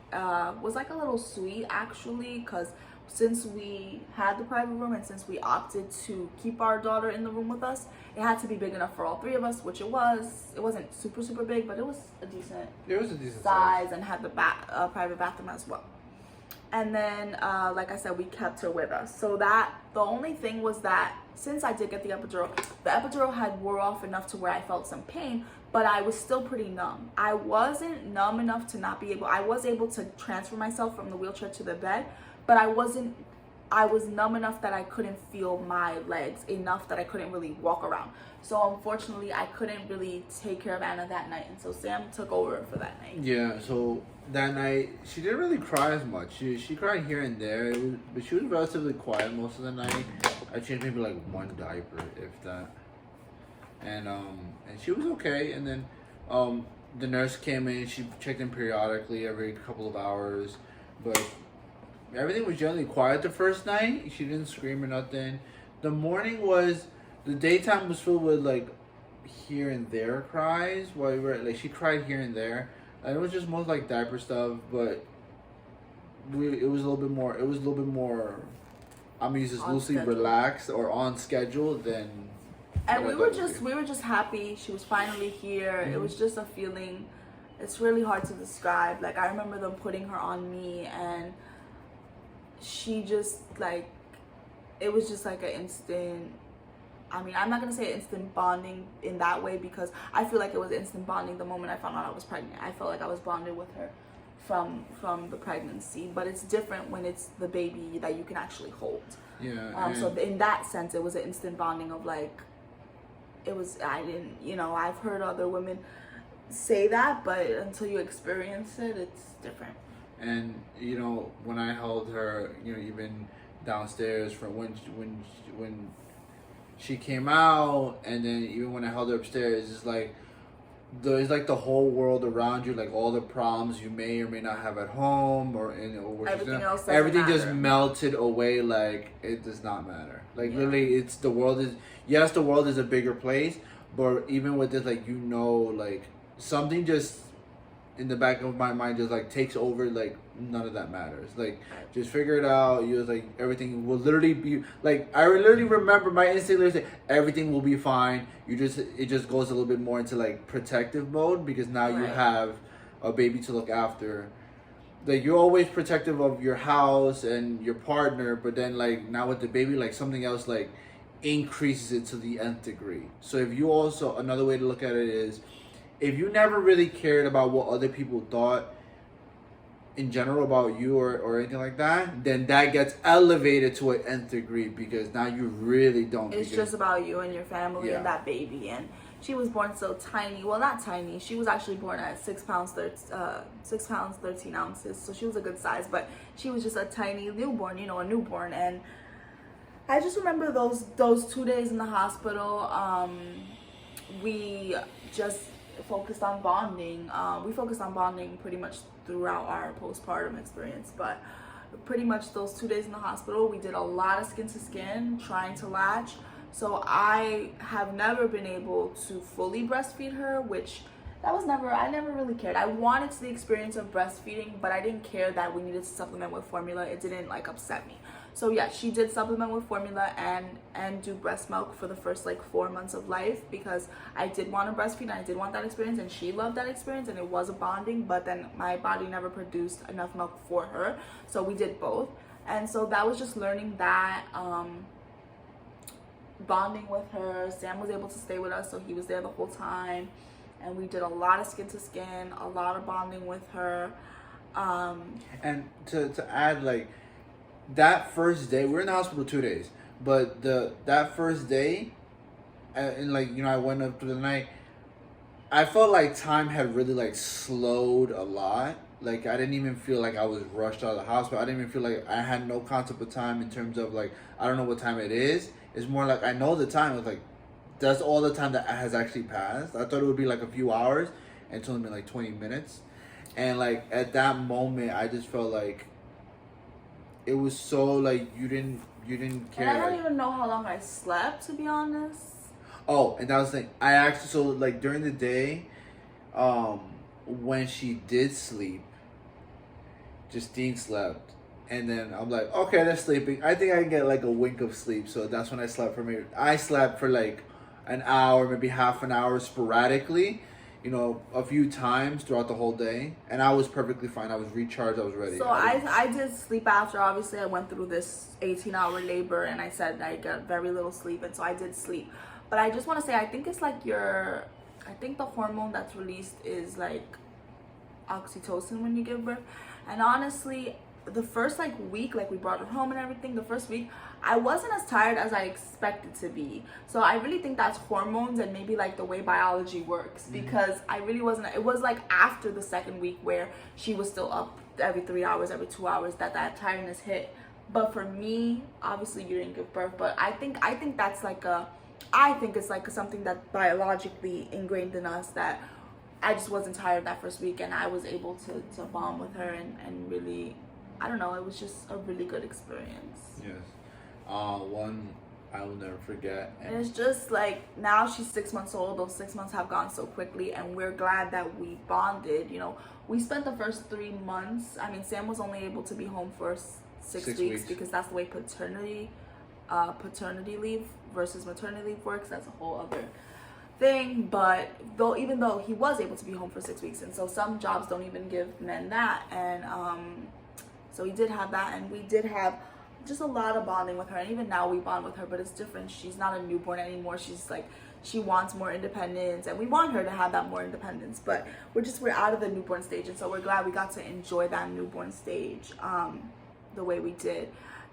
was like a little suite, actually, because since we had the private room and since we opted to keep our daughter in the room with us, it had to be big enough for all three of us, which it was. It wasn't super, super big, but it was a decent, size and had the private bathroom as well. And then, like I said, we kept her with us. So that, the only thing was that since I did get the epidural had wore off enough to where I felt some pain, but I was still pretty numb. I wasn't numb enough to not be able, I was able to transfer myself from the wheelchair to the bed, but I was numb enough that I couldn't feel my legs enough that I couldn't really walk around. So unfortunately, I couldn't really take care of Anna that night. And so Sam took over for that night. Yeah, so that night, she didn't really cry as much. She cried here and there, but she was relatively quiet most of the night. I changed maybe like one diaper, if that. And she was okay. And then the nurse came in. She checked in periodically every couple of hours, but everything was generally quiet the first night. She didn't scream or nothing. The daytime was filled with like here and there cries. While we were like, she cried here and there. And it was just most like diaper stuff, but it was a little bit more. I'm gonna use this loosely, relaxed or on schedule than. And we were just happy she was finally here. Mm-hmm. It was just a feeling. It's really hard to describe. Like, I remember them putting her on me, and she just like, it was just like an instant. I mean, I'm not gonna say instant bonding in that way, because I feel like it was instant bonding the moment I found out I was pregnant. I felt like I was bonded with her from the pregnancy, but it's different when it's the baby that you can actually hold. Yeah. So in that sense, it was an instant bonding of like, I've heard other women say that, but until you experience it, it's different. And when I held her, even downstairs from when she came out, and then even when I held her upstairs, it's like there's like the whole world around you, like all the problems you may or may not have at home, or everything just melted away. Like, it does not matter. Like, literally, the world is a bigger place, but even with this, like, like something just in the back of my mind just like takes over. Like, none of that matters. Like, just figure it out. You was like, everything will literally be like, I literally remember my instinct literally said, everything will be fine. It just goes a little bit more into like protective mode, because now you have a baby to look after. Like, you're always protective of your house and your partner, but then like now with the baby, like something else like increases it to the nth degree. So if you also, another way to look at it is, if you never really cared about what other people thought in general about you or anything like that, then that gets elevated to an nth degree, because now you really don't. It's just about you and your family and that baby. And she was born so tiny. Well, not tiny. She was actually born at 6 pounds 13 ounces. So she was a good size, but she was just a tiny newborn, a newborn. And I just remember those 2 days in the hospital. We just focused on bonding. We focused on bonding pretty much throughout our postpartum experience, but pretty much those 2 days in the hospital, we did a lot of skin to skin, trying to latch. So I have never been able to fully breastfeed her, which I never really cared. I wanted the experience of breastfeeding, but I didn't care that we needed to supplement with formula. It didn't like upset me. So yeah, she did supplement with formula and do breast milk for the first like 4 months of life, because I did want to breastfeed and I did want that experience, and she loved that experience, and it was a bonding, but then my body never produced enough milk for her. So we did both. And so that was just learning that, bonding with her. Sam was able to stay with us, so he was there the whole time. And we did a lot of skin to skin, a lot of bonding with her. And to add, like, that first day, we were in the hospital 2 days, but that first day, and like, I went up through the night, I felt like time had really like slowed a lot. Like, I didn't even feel like I was rushed out of the hospital. I didn't even feel like I had no concept of time in terms of like, I don't know what time it is. It's more like, I know the time. It's like, that's all the time that has actually passed. I thought it would be like a few hours, and it's only been like 20 minutes. And like, at that moment, I just felt like it was so like, you didn't care. And I don't even know how long I slept, to be honest. Oh, and that was the thing. I actually, so like during the day, when she did sleep, Justine slept, And then I'm like, okay, they're sleeping. I think I can get like a wink of sleep. So that's when I slept for maybe, I slept for like an hour, maybe half an hour sporadically, you know, a few times throughout the whole day. And I was perfectly fine. I was recharged. I was ready. So I did sleep after. Obviously, I went through this 18-hour labor, and I said I got very little sleep. And so I did sleep. But I just want to say, I think it's like I think the hormone that's released is like oxytocin when you give birth. And honestly, the first like week, like we brought her home and everything, the first week I wasn't as tired as I expected to be. So I really think that's hormones and maybe like the way biology works, because I really wasn't. It was like after the second week where she was still up every 3 hours, every 2 hours, that tiredness hit. But for me, obviously you didn't give birth, but I think that's like I think it's like something that biologically ingrained in us, that I just wasn't tired that first week, and I was able to bond with her and really, I don't know, it was just a really good experience. Yes. One I will never forget. And it's just like, now she's 6 months old. Those 6 months have gone so quickly, and we're glad that we bonded. You know, we spent the first 3 months, I mean, Sam was only able to be home for six weeks because that's the way paternity leave versus maternity leave works. That's a whole other thing. But even though he was able to be home for 6 weeks, and so some jobs don't even give men that, and so he did have that, and we did have just a lot of bonding with her. And even now we bond with her, but it's different. She's not a newborn anymore. She's like, she wants more independence, and we want her to have that more independence, but we're out of the newborn stage, and so we're glad we got to enjoy that newborn stage the way we did.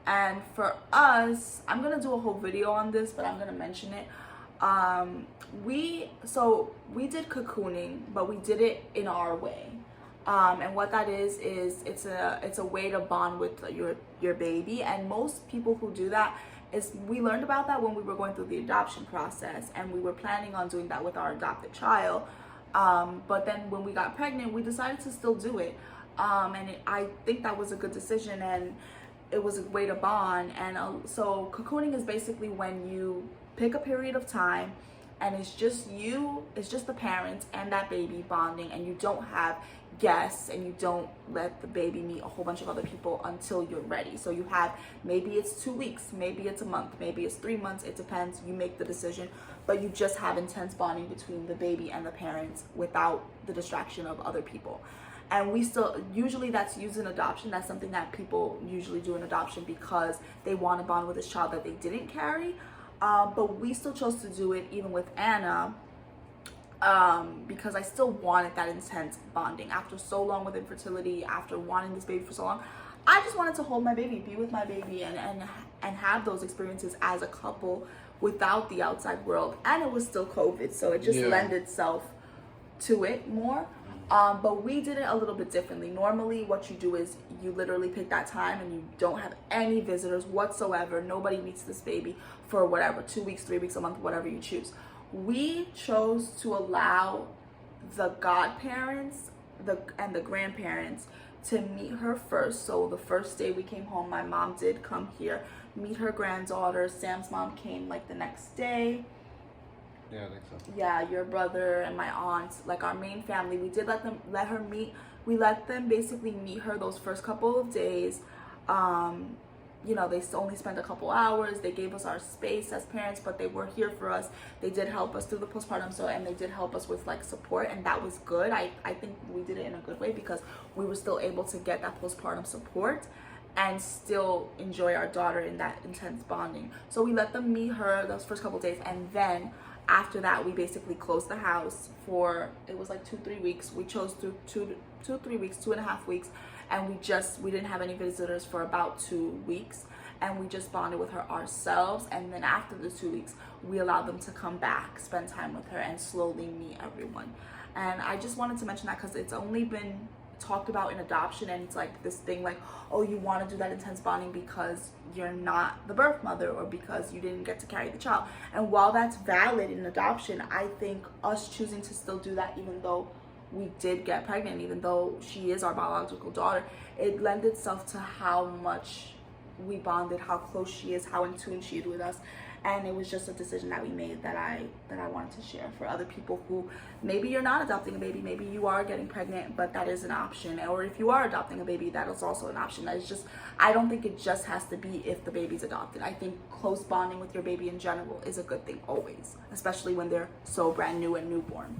And for us, I'm gonna do a whole video on this, but I'm gonna mention it. We did cocooning, but we did it in our way. And what that is it's a way to bond with your baby. And most people who do that, we learned about that when we were going through the adoption process, and we were planning on doing that with our adopted child. But then when we got pregnant, we decided to still do it. I think that was a good decision, and it was a way to bond. And so cocooning is basically when you pick a period of time, and it's just the parents and that baby bonding, and you don't have guests, and you don't let the baby meet a whole bunch of other people until you're ready. So you have, maybe it's 2 weeks, maybe it's a month, maybe it's 3 months, it depends, you make the decision, but you just have intense bonding between the baby and the parents without the distraction of other people. And we still, usually that's used in adoption. That's something that people usually do in adoption because they want to bond with this child that they didn't carry. But we still chose to do it even with Anna, because I still wanted that intense bonding. After so long with infertility, after wanting this baby for so long, I just wanted to hold my baby, be with my baby, and have those experiences as a couple without the outside world. And it was still COVID, so it just lent itself to it more. But we did it a little bit differently. Normally what you do is you literally pick that time, and you don't have any visitors whatsoever. Nobody meets this baby for whatever, 2 weeks, 3 weeks, a month, whatever you choose. We chose to allow the godparents and the grandparents to meet her first. So the first day we came home, my mom did come here, meet her granddaughter. Sam's mom came like the next day. Yeah, I think so. Yeah, your brother and my aunt, like our main family, we did let her meet. We let them basically meet her those first couple of days. You know, they only spent a couple hours. They gave us our space as parents, but they were here for us. They did help us through the postpartum, and they did help us with like support, and that was good. I think we did it in a good way because we were still able to get that postpartum support and still enjoy our daughter in that intense bonding. So we let them meet her those first couple of days, and then after that we basically closed the house for, it was like 2-3 weeks. We chose 2-3 weeks, 2.5 weeks, and we didn't have any visitors for about 2 weeks, and we just bonded with her ourselves. And then after the 2 weeks, we allowed them to come back, spend time with her, and slowly meet everyone. And I just wanted to mention that because it's only been talked about in adoption, and it's like this thing like, oh, you want to do that intense bonding because you're not the birth mother, or because you didn't get to carry the child. And while that's valid in adoption, I think us choosing to still do that, even though we did get pregnant, even though she is our biological daughter, it lends itself to how much we bonded, how close she is, how in tune she is with us. and it was just a decision that we made that I wanted to share for other people who maybe you're not adopting a baby, maybe you are getting pregnant, but that is an option, or if you are adopting a baby, that is also an option. That is just, I don't think it just has to be if the baby's adopted. I think close bonding with your baby in general is a good thing always, especially when they're so brand new and newborn.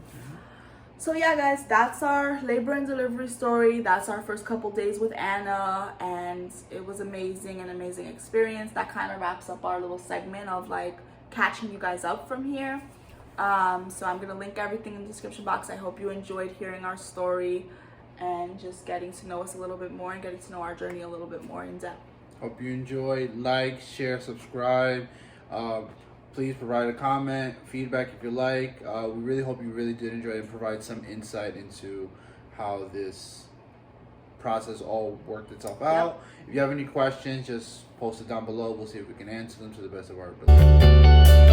So yeah, guys, that's our labor and delivery story. That's our first couple days with Anna, and it was amazing, an amazing experience. That kind of wraps up our little segment of like catching you guys up from here. So I'm gonna link everything in the description box. I hope you enjoyed hearing our story and just getting to know us a little bit more and getting to know our journey a little bit more in depth. Hope you enjoyed. Like, share, subscribe. Please provide a comment, feedback if you like. We really hope you really did enjoy and provide some insight into how this process all worked itself out. If you have any questions, just post it down below. We'll see if we can answer them to the best of our ability.